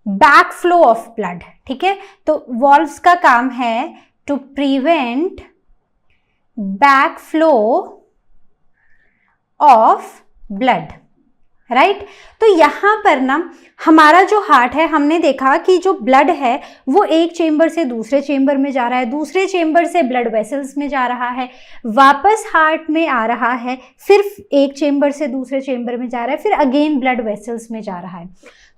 [SPEAKER 1] back flow of blood, ठीक है। तो वॉल्व्स का काम है to prevent back flow of blood, right. तो यहां पर ना हमारा जो हार्ट है हमने देखा कि जो ब्लड है वो एक चेंबर से दूसरे चेंबर में जा रहा है, दूसरे चेंबर से ब्लड वेसल्स में जा रहा है, वापस हार्ट में आ रहा है, फिर एक चेंबर से दूसरे चेंबर में जा रहा है, फिर अगेन ब्लड वेसल्स में जा रहा है।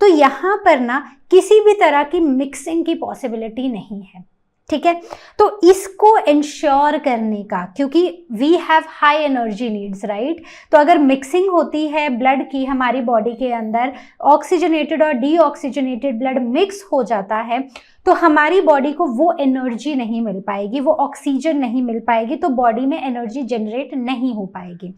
[SPEAKER 1] तो यहाँ पर ना किसी भी तरह की मिक्सिंग की पॉसिबिलिटी नहीं है, ठीक है। तो इसको इंश्योर करने का, क्योंकि we have high energy needs, right. तो अगर मिक्सिंग होती है ब्लड की हमारी बॉडी के अंदर, ऑक्सीजनेटेड और डीऑक्सीजनेटेड ब्लड मिक्स हो जाता है तो हमारी बॉडी को वो एनर्जी नहीं मिल पाएगी, वो ऑक्सीजन नहीं मिल पाएगी, तो बॉडी में एनर्जी जनरेट नहीं हो पाएगी।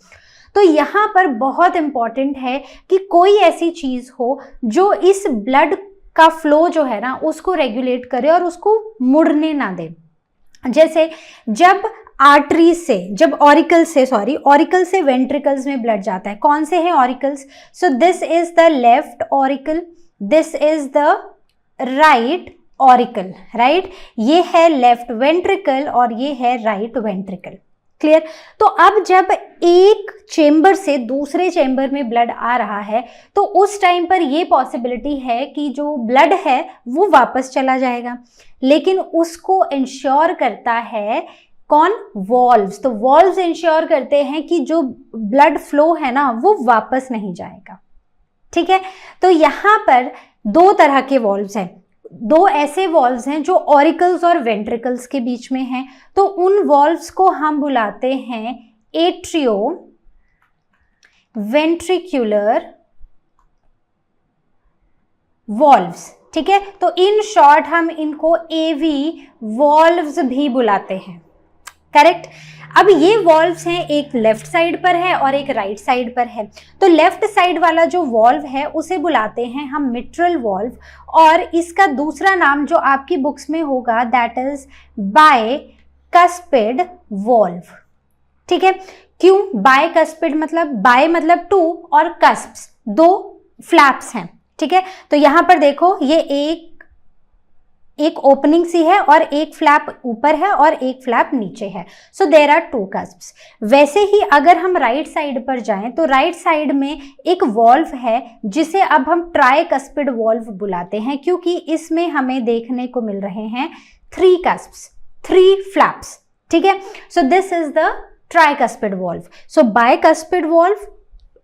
[SPEAKER 1] तो यहाँ पर बहुत इंपॉर्टेंट है कि कोई ऐसी चीज हो जो इस ब्लड का फ्लो जो है ना उसको रेगुलेट करे और उसको मुड़ने ना दे। जैसे जब आर्टरी से, जब ऑरिकल से वेंट्रिकल्स में ब्लड जाता है, कौन से हैं auricles? So this is the left auricle, this is the right auricle, right? ये है लेफ्ट वेंट्रिकल और ये है राइट वेंट्रिकल। क्लियर? तो अब जब एक चेंबर से दूसरे चेंबर में ब्लड आ रहा है तो उस टाइम पर ये पॉसिबिलिटी है कि जो ब्लड है वो वापस चला जाएगा, लेकिन उसको इंश्योर करता है कौन? वॉल्व्स। तो वॉल्व्स इंश्योर करते हैं कि जो ब्लड फ्लो है ना वो वापस नहीं जाएगा। ठीक है? तो यहाँ पर दो तरह के वॉल्व्स हैं, दो ऐसे वॉल्व्स हैं जो ऑरिकल्स और वेंट्रिकल्स के बीच में हैं। तो उन वॉल्व्स को हम बुलाते हैं एट्रियो वेंट्रिकुलर वॉल्व्स। ठीक है? तो इन शॉर्ट हम इनको एवी वॉल्व्स भी बुलाते हैं। करेक्ट? अब ये वॉल्व्स हैं, एक लेफ्ट साइड पर है और एक राइट साइड पर है। तो लेफ्ट साइड वाला जो वॉल्व है उसे बुलाते हैं हम मिट्रल वॉल्व, और इसका दूसरा नाम जो आपकी बुक्स में होगा दैट इज बायकस्पिड वॉल्व। ठीक है? क्यों बायकस्पिड? मतलब बाय मतलब टू और कस्प्स दो फ्लैप्स हैं। ठीक है? तो यहां पर देखो ये एक ओपनिंग सी है और एक फ्लैप ऊपर है और एक फ्लैप नीचे है। So there are two cusps. वैसे ही अगर हम राइट साइड पर जाएं तो राइट साइड में एक वॉल्व है जिसे अब हम ट्राइकस्पिड वॉल्व बुलाते हैं, क्योंकि इसमें हमें देखने को मिल रहे हैं 3 कस्प्स, 3 फ्लैप्स। ठीक है? So this is the tricuspid valve. So bicuspid valve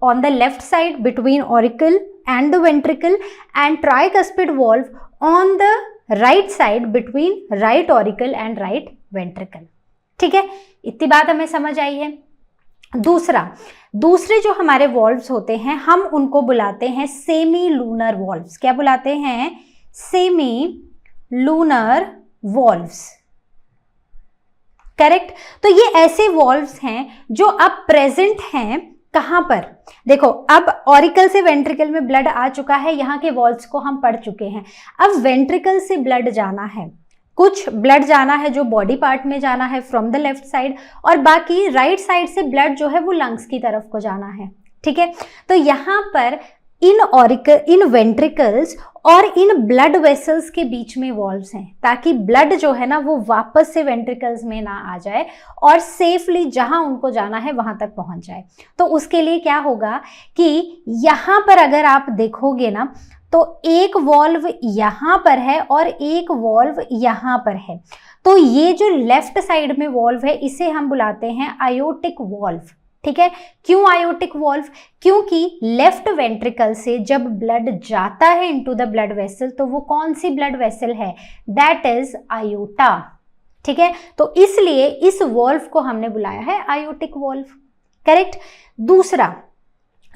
[SPEAKER 1] on the left side between auricle and the ventricle, and tricuspid valve on the right side between right auricle and right ventricle। ठीक है? इतनी बात हमें समझ आई है। दूसरे जो हमारे वॉल्व्स होते हैं हम उनको बुलाते हैं सेमी लूनर वॉल्व्स। क्या बुलाते हैं? Semilunar valves. करेक्ट? तो ये ऐसे वॉल्व्स हैं जो अब प्रेजेंट हैं कहां पर? देखो अब ऑरिकल से वेंट्रिकल में ब्लड आ चुका है, यहाँ के वॉल्व्स को हम पढ़ चुके हैं। अब वेंट्रिकल से ब्लड जाना है, कुछ ब्लड जाना है जो बॉडी पार्ट में जाना है फ्रॉम द लेफ्ट साइड, और बाकी राइट साइड से ब्लड जो है वो लंग्स की तरफ को जाना है। ठीक है? तो यहाँ पर इन वेंट्रिकल्स और इन ब्लड वेसल्स के बीच में वॉल्व्स हैं, ताकि ब्लड जो है ना वो वापस से वेंट्रिकल्स में ना आ जाए और सेफली जहां उनको जाना है वहां तक पहुंच जाए। तो उसके लिए क्या होगा कि यहां पर अगर आप देखोगे ना तो एक वॉल्व यहां पर है और एक वॉल्व यहां पर है। तो ये जो लेफ्ट साइड में वॉल्व है इसे हम बुलाते हैं आयोटिक वॉल्व। ठीक है? क्यों आयोटिक वॉल्व? क्योंकि लेफ्ट वेंट्रिकल से जब ब्लड जाता है इनटू द ब्लड वेसल तो वो कौन सी ब्लड वेसल है? That is iota. ठीक है? तो इसलिए इस वॉल्व को हमने बुलाया है आयोटिक वॉल्व। करेक्ट?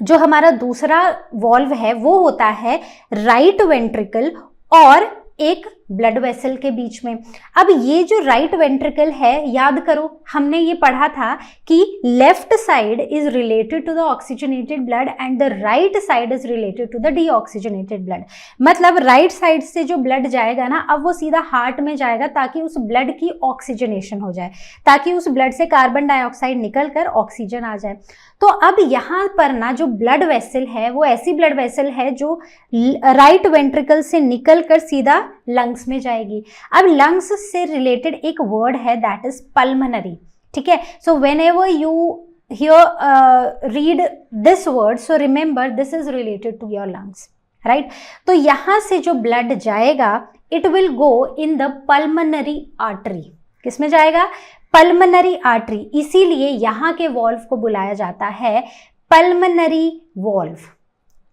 [SPEAKER 1] जो हमारा दूसरा वॉल्व है वो होता है राइट वेंट्रिकल और एक ब्लड वेसल के बीच में। अब ये जो राइट वेंट्रिकल है, याद करो हमने ये पढ़ा था कि left side is related to the oxygenated blood and the right side is related to the deoxygenated blood. मतलब राइट साइड से जो ब्लड जाएगा ना अब वो सीधा हार्ट में जाएगा ताकि उस ब्लड की ऑक्सीजनेशन हो जाए, ताकि उस ब्लड से कार्बन डाइऑक्साइड निकल कर ऑक्सीजन आ जाए। तो अब यहाँ पर ना जो ब्लड वेसल है वो ऐसी ब्लड वेसल है जो राइट वेंट्रिकल से निकल कर सीधा लंग्स में जाएगी। अब लंग्स से रिलेटेड एक वर्ड है दैट इज पल्मनरी। ठीक है? So whenever you read this word so remember this is related to your lungs, right? तो यहां से जो ब्लड जाएगा it will go in the pulmonary artery. किसमें जाएगा? Pulmonary artery. इसीलिए यहां के वॉल्व को बुलाया जाता है पल्मनरी वॉल्व।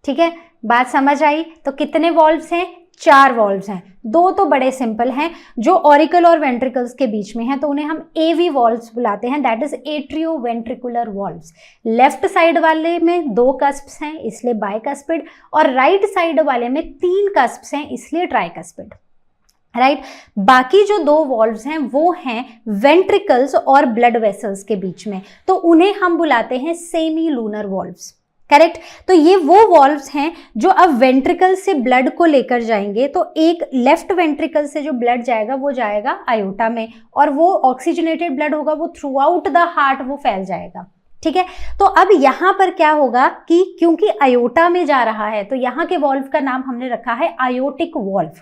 [SPEAKER 1] ठीक है? बात समझ आई? तो कितने वॉल्व्स हैं? 4 वॉल्व्स हैं। 2 तो बड़े सिंपल हैं जो ऑरिकल और वेंट्रिकल्स के बीच में हैं, तो उन्हें हम एवी वॉल्व्स बुलाते हैं, that is atrio ventricular valves. Left side वाले में 2 कस्प्स हैं इसलिए बायकस्पिड, और राइट साइड वाले में 3 कस्प्स हैं इसलिए ट्राइकस्पिड। राइट बाकी जो 2 वॉल्व्स हैं वो हैं वेंट्रिकल्स और ब्लड वेसल्स के बीच में, तो उन्हें हम बुलाते हैं सेमी लूनर वॉल्व्स। करेक्ट। तो ये वो वॉल्व्स हैं जो अब वेंट्रिकल से ब्लड को लेकर जाएंगे, तो एक लेफ्ट वेंट्रिकल से जो ब्लड जाएगा वो जाएगा आयोटा में, और वो ऑक्सीजनेटेड ब्लड होगा, वो थ्रू आउट द हार्ट वो फैल जाएगा। ठीक है। तो अब यहां पर क्या होगा कि क्योंकि आयोटा में जा रहा है तो यहां के वॉल्व का नाम हमने रखा है आयोटिक वॉल्व।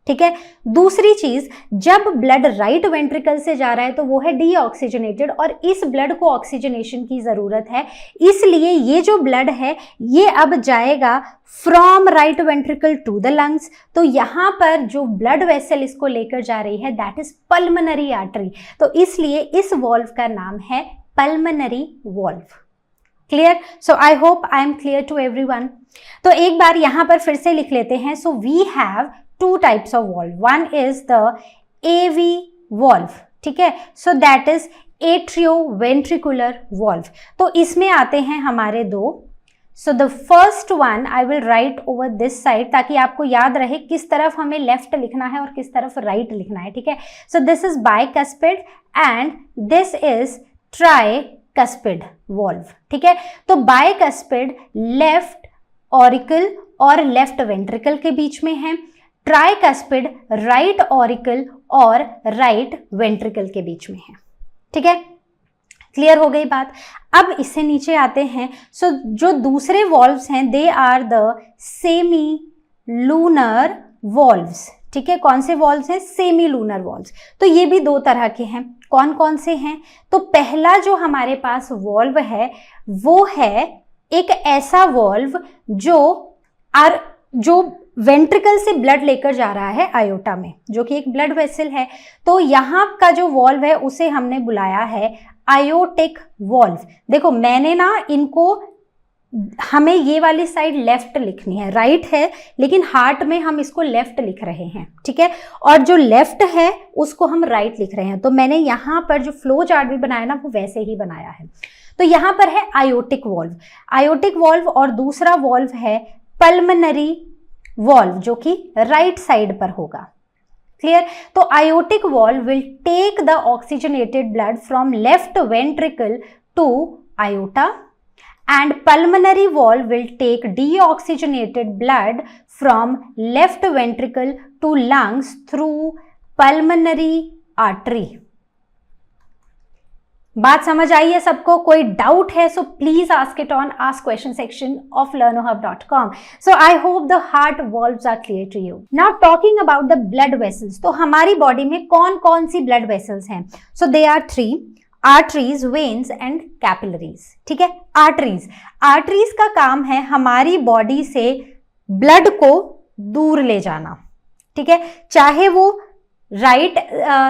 [SPEAKER 1] ठीक है। दूसरी चीज, जब ब्लड राइट वेंट्रिकल से जा रहा है तो वो है डीऑक्सीजनेटेड, और इस ब्लड को ऑक्सीजनेशन की जरूरत है, इसलिए ये जो ब्लड है ये अब जाएगा from right ventricle to the lungs. तो यहां पर जो ब्लड वेसल इसको लेकर जा रही है दैट इज पल्मोनरी आर्टरी, तो इसलिए इस वॉल्व का नाम है pulmonary valve. Clear? So I hope I am clear to everyone. तो एक बार यहां पर फिर से लिख लेते हैं। So we have 2 types of valve. One is the AV valve. ठीक है। So that is atrioventricular valve. तो इसमें आते हैं हमारे 2. So the first one I will write over this side ताकि आपको याद रहे किस तरफ हमें लेफ्ट लिखना है और किस तरफ राइट लिखना है। ठीक है। So this is bicuspid and this is tricuspid valve. ठीक है। तो bicuspid लेफ्ट ऑरिकल और लेफ्ट वेंट्रिकल के बीच में है, ट्राइकस्पिड राइट ऑरिकल और राइट वेंट्रिकल के बीच में है। ठीक है। क्लियर हो गई बात। अब इससे नीचे आते हैं। सो जो दूसरे वॉल्व्स हैं they are the semilunar valves. ठीक है। कौन से वॉल्व्स हैं? Semilunar valves. तो ये भी 2 तरह के हैं। कौन कौन से हैं? तो पहला जो हमारे पास वॉल्व है वो है एक ऐसा वॉल्व जो वेंट्रिकल से ब्लड लेकर जा रहा है आयोटा में, जो कि एक ब्लड वेसल है। तो यहाँ का जो वॉल्व है उसे हमने बुलाया है आयोटिक वॉल्व। देखो मैंने ना इनको, हमें ये वाली साइड लेफ्ट लिखनी है, राइट है लेकिन हार्ट में हम इसको लेफ्ट लिख रहे हैं। ठीक है। और जो लेफ्ट है उसको हम राइट लिख रहे हैं, तो मैंने यहाँ पर जो फ्लो चार्ट भी बनाया ना वो वैसे ही बनाया है। तो यहाँ पर है आयोटिक वॉल्व, आयोटिक वॉल्व, और दूसरा वॉल्व है पल्मोनरी वॉल्व जो कि राइट साइड पर होगा। क्लियर? तो aortic valve will take the oxygenated blood from left ventricle to aorta and pulmonary valve will take deoxygenated blood from left ventricle to lungs through pulmonary artery. बात समझ आई है सबको? कोई डाउट है so please ask it on ask question section of learnohub.com. So I hope the heart valves are clear to you. Now talking about the blood vessels. तो हमारी body में कौन कौन सी ब्लड वेसल्स हैं? So they are 3. Arteries, veins and capillaries. ठीक है। Arteries का काम है हमारी बॉडी से ब्लड को दूर ले जाना। ठीक है। चाहे वो राइट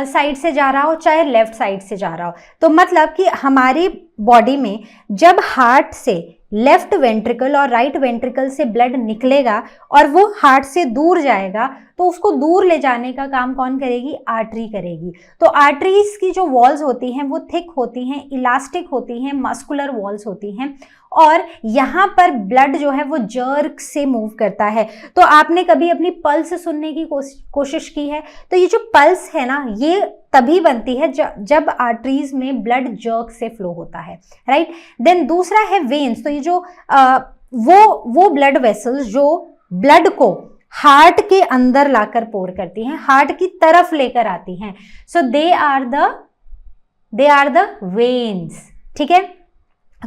[SPEAKER 1] साइड से जा रहा हो चाहे लेफ्ट साइड से जा रहा हो। तो मतलब कि हमारी बॉडी में जब हार्ट से लेफ्ट वेंट्रिकल और राइट वेंट्रिकल से ब्लड निकलेगा और वो हार्ट से दूर जाएगा तो उसको दूर ले जाने का काम कौन करेगी? आर्टरी करेगी। तो आर्टरीज की जो वॉल्स होती हैं वो थिक होती हैं, इलास्टिक होती हैं, मस्कुलर वॉल्स होती हैं, और यहाँ पर ब्लड जो है वो जर्क से मूव करता है। तो आपने कभी अपनी पल्स सुनने की कोशिश की है? तो ये जो पल्स है ना ये तभी बनती है जब आर्टरीज में ब्लड जर्क से फ्लो होता है। राइट। देन दूसरा है वेन्स। तो ये जो वो ब्लड वेसल्स जो ब्लड को हार्ट के अंदर लाकर पोर करती हैं, हार्ट की तरफ लेकर आती हैं। सो दे आर द वेन्स। ठीक है।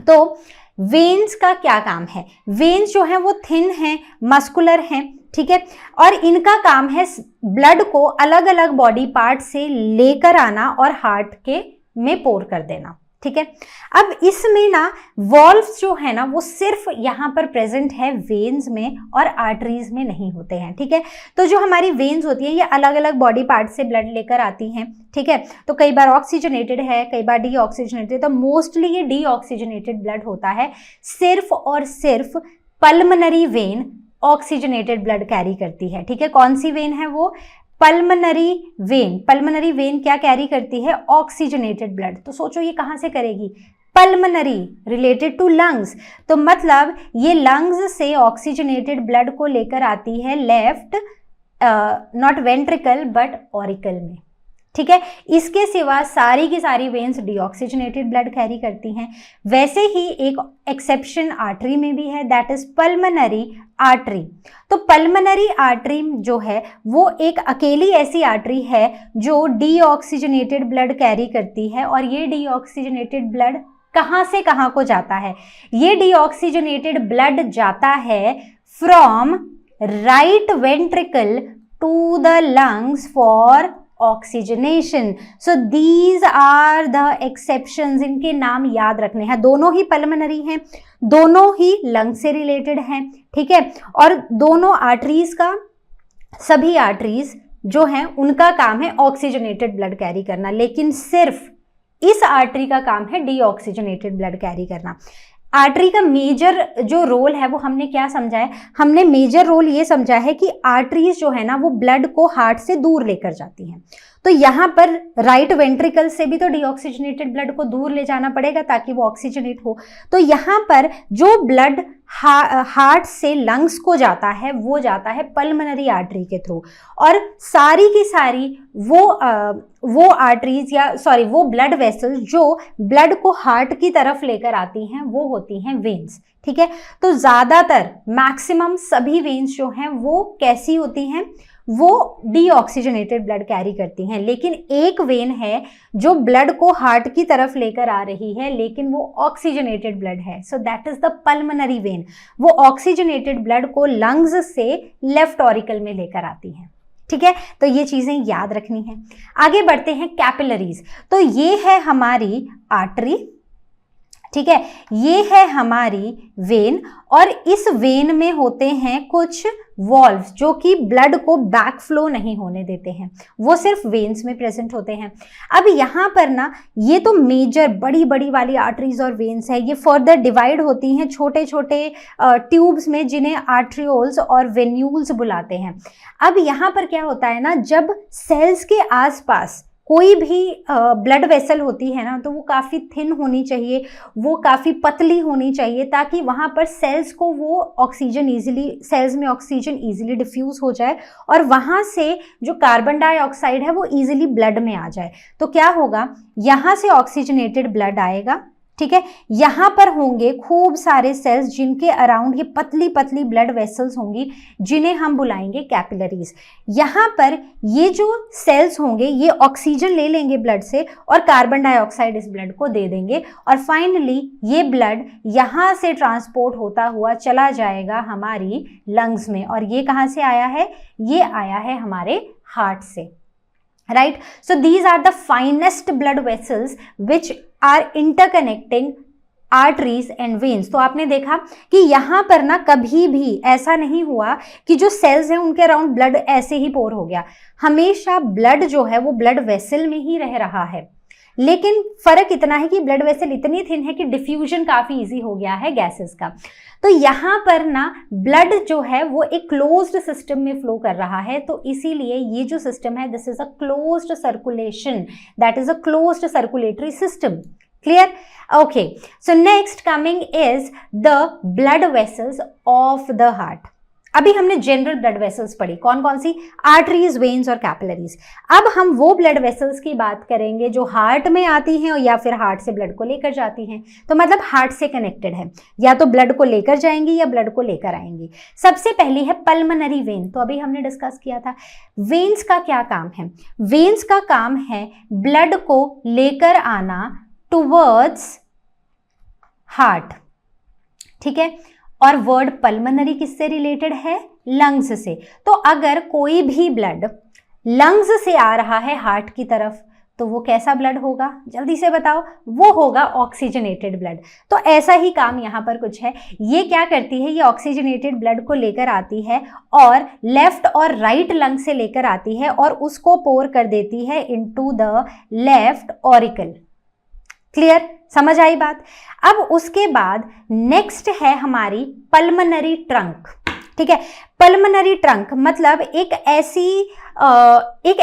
[SPEAKER 1] तो वेन्स का क्या काम है? वेन्स जो है वो थिन है, मस्कुलर हैं। ठीक है। और इनका काम है ब्लड को अलग अलग बॉडी पार्ट से लेकर आना और हार्ट के में पोर कर देना। ठीक है। अब इसमें ना वॉल्व्स जो है ना वो सिर्फ यहाँ पर प्रेजेंट है वेन्स में और आर्टरीज में नहीं होते हैं। ठीक है। तो जो हमारी वेन्स होती है ये अलग अलग बॉडी पार्ट से ब्लड लेकर आती हैं। ठीक है। तो कई बार ऑक्सीजनेटेड है, कई बार डीऑक्सीजनेटेड, तो मोस्टली ये डीऑक्सीजनेटेड ब्लड होता है। सिर्फ और सिर्फ pulmonary vein oxygenated blood carry करती है। ठीक है। कौन सी वेन है वो? Pulmonary vein. पल्मोनरी वेन क्या कैरी करती है? Oxygenated blood. तो सोचो ये कहां से करेगी? Pulmonary, related to lungs. तो मतलब ये लंग्स से ऑक्सीजनेटेड ब्लड को लेकर आती है left not ventricle but auricle में, ठीक है। इसके सिवा सारी की सारी वेन्स डीऑक्सीजनेटेड ब्लड कैरी करती हैं। वैसे ही एक एक्सेप्शन आर्टरी में भी है, दैट इज पल्मोनरी आर्टरी। तो पल्मोनरी आर्टरी जो है वो एक अकेली ऐसी आर्टरी है जो डीऑक्सीजनेटेड ब्लड कैरी करती है। और ये डीऑक्सीजनेटेड ब्लड कहाँ से कहाँ को जाता है? ये डीऑक्सीजनेटेड ब्लड जाता है from right ventricle to the lungs for oxygenation. So these are the exceptions, इनके नाम याद रखने हैं। दोनों ही पल्मोनरी हैं, दोनों ही लंग से रिलेटेड हैं, ठीक है। और दोनों आर्टरीज का, सभी आर्टरीज जो हैं उनका काम है ऑक्सीजनेटेड ब्लड कैरी करना, लेकिन सिर्फ इस आर्टरी का काम है डीऑक्सीजनेटेड ब्लड कैरी करना। आर्टरी का मेजर जो रोल है वो हमने क्या समझा है? हमने मेजर रोल ये समझा है कि आर्टरीज जो है ना वो ब्लड को हार्ट से दूर लेकर जाती हैं। तो यहाँ पर राइट वेंट्रिकल से भी तो डीऑक्सीजनेटेड ब्लड को दूर ले जाना पड़ेगा ताकि वो ऑक्सीजनेट हो। तो यहाँ पर जो ब्लड हार्ट से लंग्स को जाता है वो जाता है पल्मोनरी आर्टरी के थ्रू। और सारी की सारी वो आर्टरीज या सॉरी वो ब्लड वेसल्स जो ब्लड को हार्ट की तरफ लेकर आती हैं वो होती हैं वेन्स, ठीक है। तो ज्यादातर मैक्सिमम सभी वेन्स जो हैं वो कैसी होती हैं? वो डीऑक्सीजनेटेड ब्लड कैरी करती हैं। लेकिन एक वेन है जो ब्लड को हार्ट की तरफ लेकर आ रही है, लेकिन वो ऑक्सीजनेटेड ब्लड है। सो that is the pulmonary vein. वो ऑक्सीजनेटेड ब्लड को लंग्स से लेफ्ट ऑरिकल में लेकर आती है, ठीक है। तो ये चीजें याद रखनी है। आगे बढ़ते हैं कैपिलरीज। तो ये है हमारी आर्टरी, ठीक है, ये है हमारी वेन। और इस वेन में होते हैं कुछ वॉल्व्स जो कि ब्लड को बैक फ्लो नहीं होने देते हैं, वो सिर्फ वेन्स में प्रेजेंट होते हैं। अब यहाँ पर ना ये तो मेजर बड़ी बड़ी वाली आर्टरीज और वेन्स है, ये फर्दर डिवाइड होती हैं छोटे छोटे ट्यूब्स में जिन्हें आर्ट्रियोल्स और वेन्यूल्स बुलाते हैं। अब यहाँ पर क्या होता है ना, जब सेल्स के आसपास कोई भी ब्लड वेसल होती है ना तो वो काफ़ी थिन होनी चाहिए, वो काफ़ी पतली होनी चाहिए ताकि वहाँ पर सेल्स को वो ऑक्सीजन ईजिली, सेल्स में ऑक्सीजन ईजिली डिफ्यूज़ हो जाए और वहाँ से जो कार्बन डाइऑक्साइड है वो ईजिली ब्लड में आ जाए। तो क्या होगा, यहाँ से ऑक्सीजनेटेड ब्लड आएगा, ठीक है। यहाँ पर होंगे खूब सारे सेल्स जिनके अराउंड ये पतली पतली ब्लड वेसल्स होंगी जिन्हें हम बुलाएंगे कैपिलरीज। यहाँ पर ये जो सेल्स होंगे ये ऑक्सीजन ले लेंगे ब्लड से और कार्बन डाइऑक्साइड इस ब्लड को दे देंगे और फाइनली ये ब्लड यहाँ से ट्रांसपोर्ट होता हुआ चला जाएगा हमारी लंग्स में। और ये कहाँ से आया है? ये आया है हमारे हार्ट से, right. So these are the finest blood vessels which are interconnecting arteries and veins. तो आपने देखा कि यहाँ पर ना कभी भी ऐसा नहीं हुआ कि जो सेल्स हैं उनके अराउंड ब्लड ऐसे ही पोर हो गया। हमेशा ब्लड जो है वो ब्लड वेसल में ही रह रहा है, लेकिन फर्क इतना है कि ब्लड वेसल इतनी थिन है कि डिफ्यूजन काफी इजी हो गया है गैसेस का। तो यहाँ पर ना ब्लड जो है वो एक क्लोज्ड सिस्टम में फ्लो कर रहा है, तो इसीलिए ये जो सिस्टम है this is a closed circulation, that is a closed circulatory system. Clear? Okay, so next coming is the blood vessels of the heart. अभी हमने जनरल ब्लड वेसल्स पढ़ी, कौन कौन सी? आर्टरीज, वेन्स और कैपिलरीज। अब हम वो ब्लड वेसल्स की बात करेंगे जो हार्ट में आती हैं या फिर हार्ट से ब्लड को लेकर जाती हैं। तो मतलब हार्ट से कनेक्टेड है, या तो ब्लड को लेकर जाएंगी या ब्लड को लेकर आएंगी। सबसे पहली है पल्मोनरी वेन, तो अभी हमने डिस्कस किया था। वेन्स का क्या काम है? वेन्स का काम है ब्लड को लेकर आना टुवर्ड्स हार्ट, ठीक है। और वर्ड पल्मोनरी किससे रिलेटेड है? लंग्स से। तो अगर कोई भी ब्लड लंग्स से आ रहा है हार्ट की तरफ तो वो कैसा ब्लड होगा? जल्दी से बताओ। वो होगा ऑक्सीजनेटेड ब्लड। तो ऐसा ही काम यहाँ पर कुछ है। ये क्या करती है? ये ऑक्सीजनेटेड ब्लड को लेकर आती है और लेफ्ट और राइट लंग से लेकर आती है और उसको पोर कर देती है into the left auricle. Clear? समझ आई बात? अब उसके बाद नेक्स्ट है हमारी पल्मोनरी ट्रंक, ठीक है। पल्मोनरी ट्रंक मतलब एक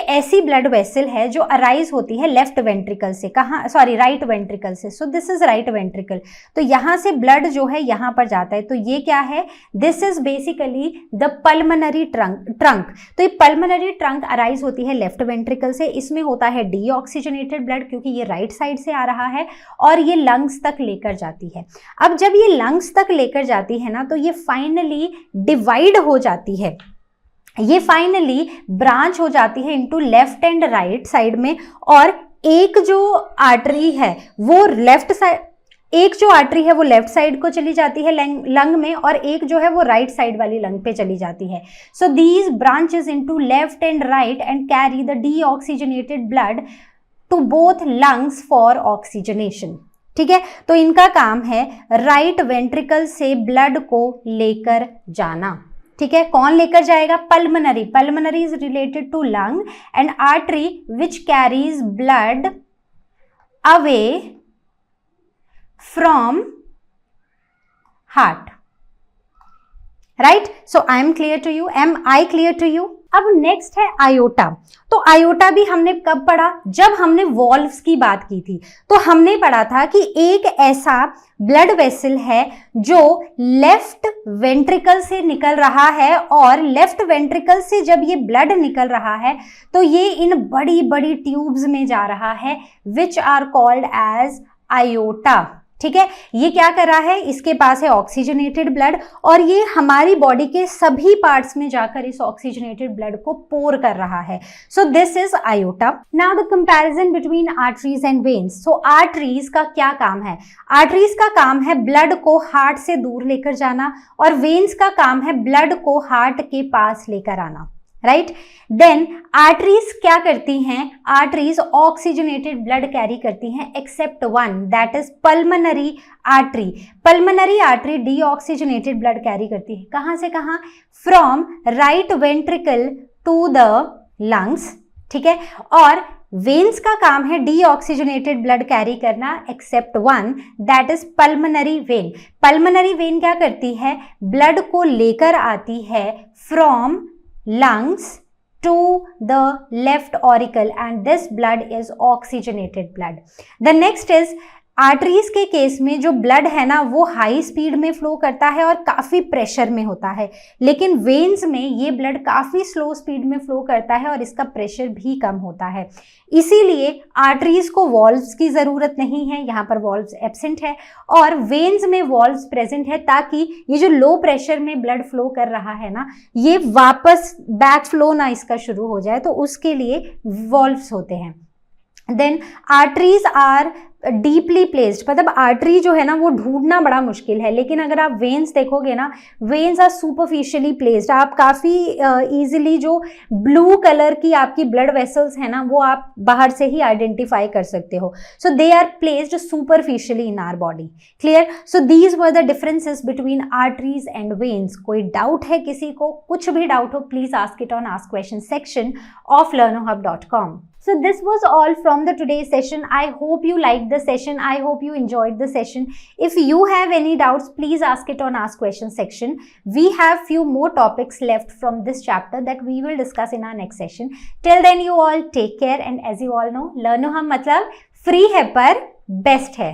[SPEAKER 1] ऐसी ब्लड वेसल है जो अराइज होती है लेफ्ट वेंट्रिकल से, कहाँ, सॉरी, राइट वेंट्रिकल से। So this is right ventricle, तो यहां से ब्लड जो है यहां पर जाता है, तो ये क्या है, this is basically the pulmonary trunk. तो ये पल्मोनरी ट्रंक अराइज होती है लेफ्ट वेंट्रिकल से, इसमें होता है डीऑक्सीजनेटेड ब्लड क्योंकि ये राइट साइड से आ रहा है, और ये लंग्स तक लेकर जाती है। अब जब ये लंग्स तक लेकर जाती है ना, तो ये फाइनली डिवाइड हो जाती है, ये फाइनली ब्रांच हो जाती है into left and right side में, और एक जो आर्टरी है वो लेफ्ट साइड, एक जो आर्टरी है वो लेफ्ट साइड को चली जाती है लंग में, और एक जो है वो राइट साइड वाली लंग पे चली जाती है। So these branches into left and right and carry the deoxygenated blood to both lungs for oxygenation. ठीक है, तो इनका काम है राइट वेंट्रिकल से ब्लड को लेकर जाना। ठीक है, कौन लेकर जाएगा, pulmonary. Pulmonary is related to lung and artery which carries blood away from heart. Right, so I am clear to you, am I clear to you. अब नेक्स्ट है आयोटा। तो आयोटा भी हमने कब पढ़ा, जब हमने वॉल्व्स की बात की थी, तो हमने पढ़ा था कि एक ऐसा ब्लड वेसल है जो लेफ्ट वेंट्रिकल से निकल रहा है, और लेफ्ट वेंट्रिकल से जब ये ब्लड निकल रहा है तो ये इन बड़ी बड़ी ट्यूब्स में जा रहा है which are called as aorta. ठीक है, ये क्या कर रहा है, इसके पास है ऑक्सीजनेटेड ब्लड, और ये हमारी बॉडी के सभी पार्ट्स में जाकर इस ऑक्सीजनेटेड ब्लड को पोर कर रहा है। So this is iota. Now the comparison between arteries and veins. So arteries का क्या काम है, आर्टरीज का काम है ब्लड को हार्ट से दूर लेकर जाना, और वेन्स का काम है ब्लड को हार्ट के पास लेकर आना। राइट, देन आर्टरीज क्या करती हैं, आर्टरीज ऑक्सीजनेटेड ब्लड कैरी करती हैं except one, that is pulmonary artery. Pulmonary artery deoxygenated blood carry करती है, कहां से कहां, from right ventricle to the lungs. ठीक है, और वेन्स का काम है डीऑक्सीजनेटेड ब्लड कैरी करना except one, that is pulmonary vein. Pulmonary vein क्या करती है, ब्लड को लेकर आती है from lungs to the left auricle, and this blood is oxygenated blood. The next is arteries के केस में जो ब्लड है ना वो हाई स्पीड में फ्लो करता है और काफ़ी प्रेशर में होता है, लेकिन वेन्स में ये ब्लड काफ़ी स्लो स्पीड में फ्लो करता है और इसका प्रेशर भी कम होता है। इसीलिए आर्टरीज को वॉल्व्स की ज़रूरत नहीं है, यहाँ पर वॉल्व्स एब्सेंट है, और वेन्स में वॉल्व्स प्रेजेंट है, ताकि ये जो लो प्रेशर में ब्लड फ्लो कर रहा है ना, ये वापस बैक फ्लो ना इसका शुरू हो जाए, तो उसके लिए वॉल्व्स होते हैं। Then arteries are deeply placed, मतलब आर्टरी जो है ना वो ढूंढना बड़ा मुश्किल है, लेकिन अगर आप वेन्स देखोगे ना, वेन्स आर सुपरफिशियली प्लेस्ड। आप काफ़ी इजीली जो ब्लू कलर की आपकी ब्लड वेसल्स है ना वो आप बाहर से ही आइडेंटिफाई कर सकते हो। So they are placed superficially in our body. Clear, so these were the differences between arteries and veins. कोई डाउट है किसी को, कुछ भी डाउट हो, please ask it on ask question section of learnohub.com. So this was all from the today's session. I hope you liked the session. I hope you enjoyed the session. If you have any doubts, please ask it on ask question section. We have few more topics left from this chapter that we will discuss in our next session. Till then you all take care, and as you all know, learnohub मतलब free है पर best है।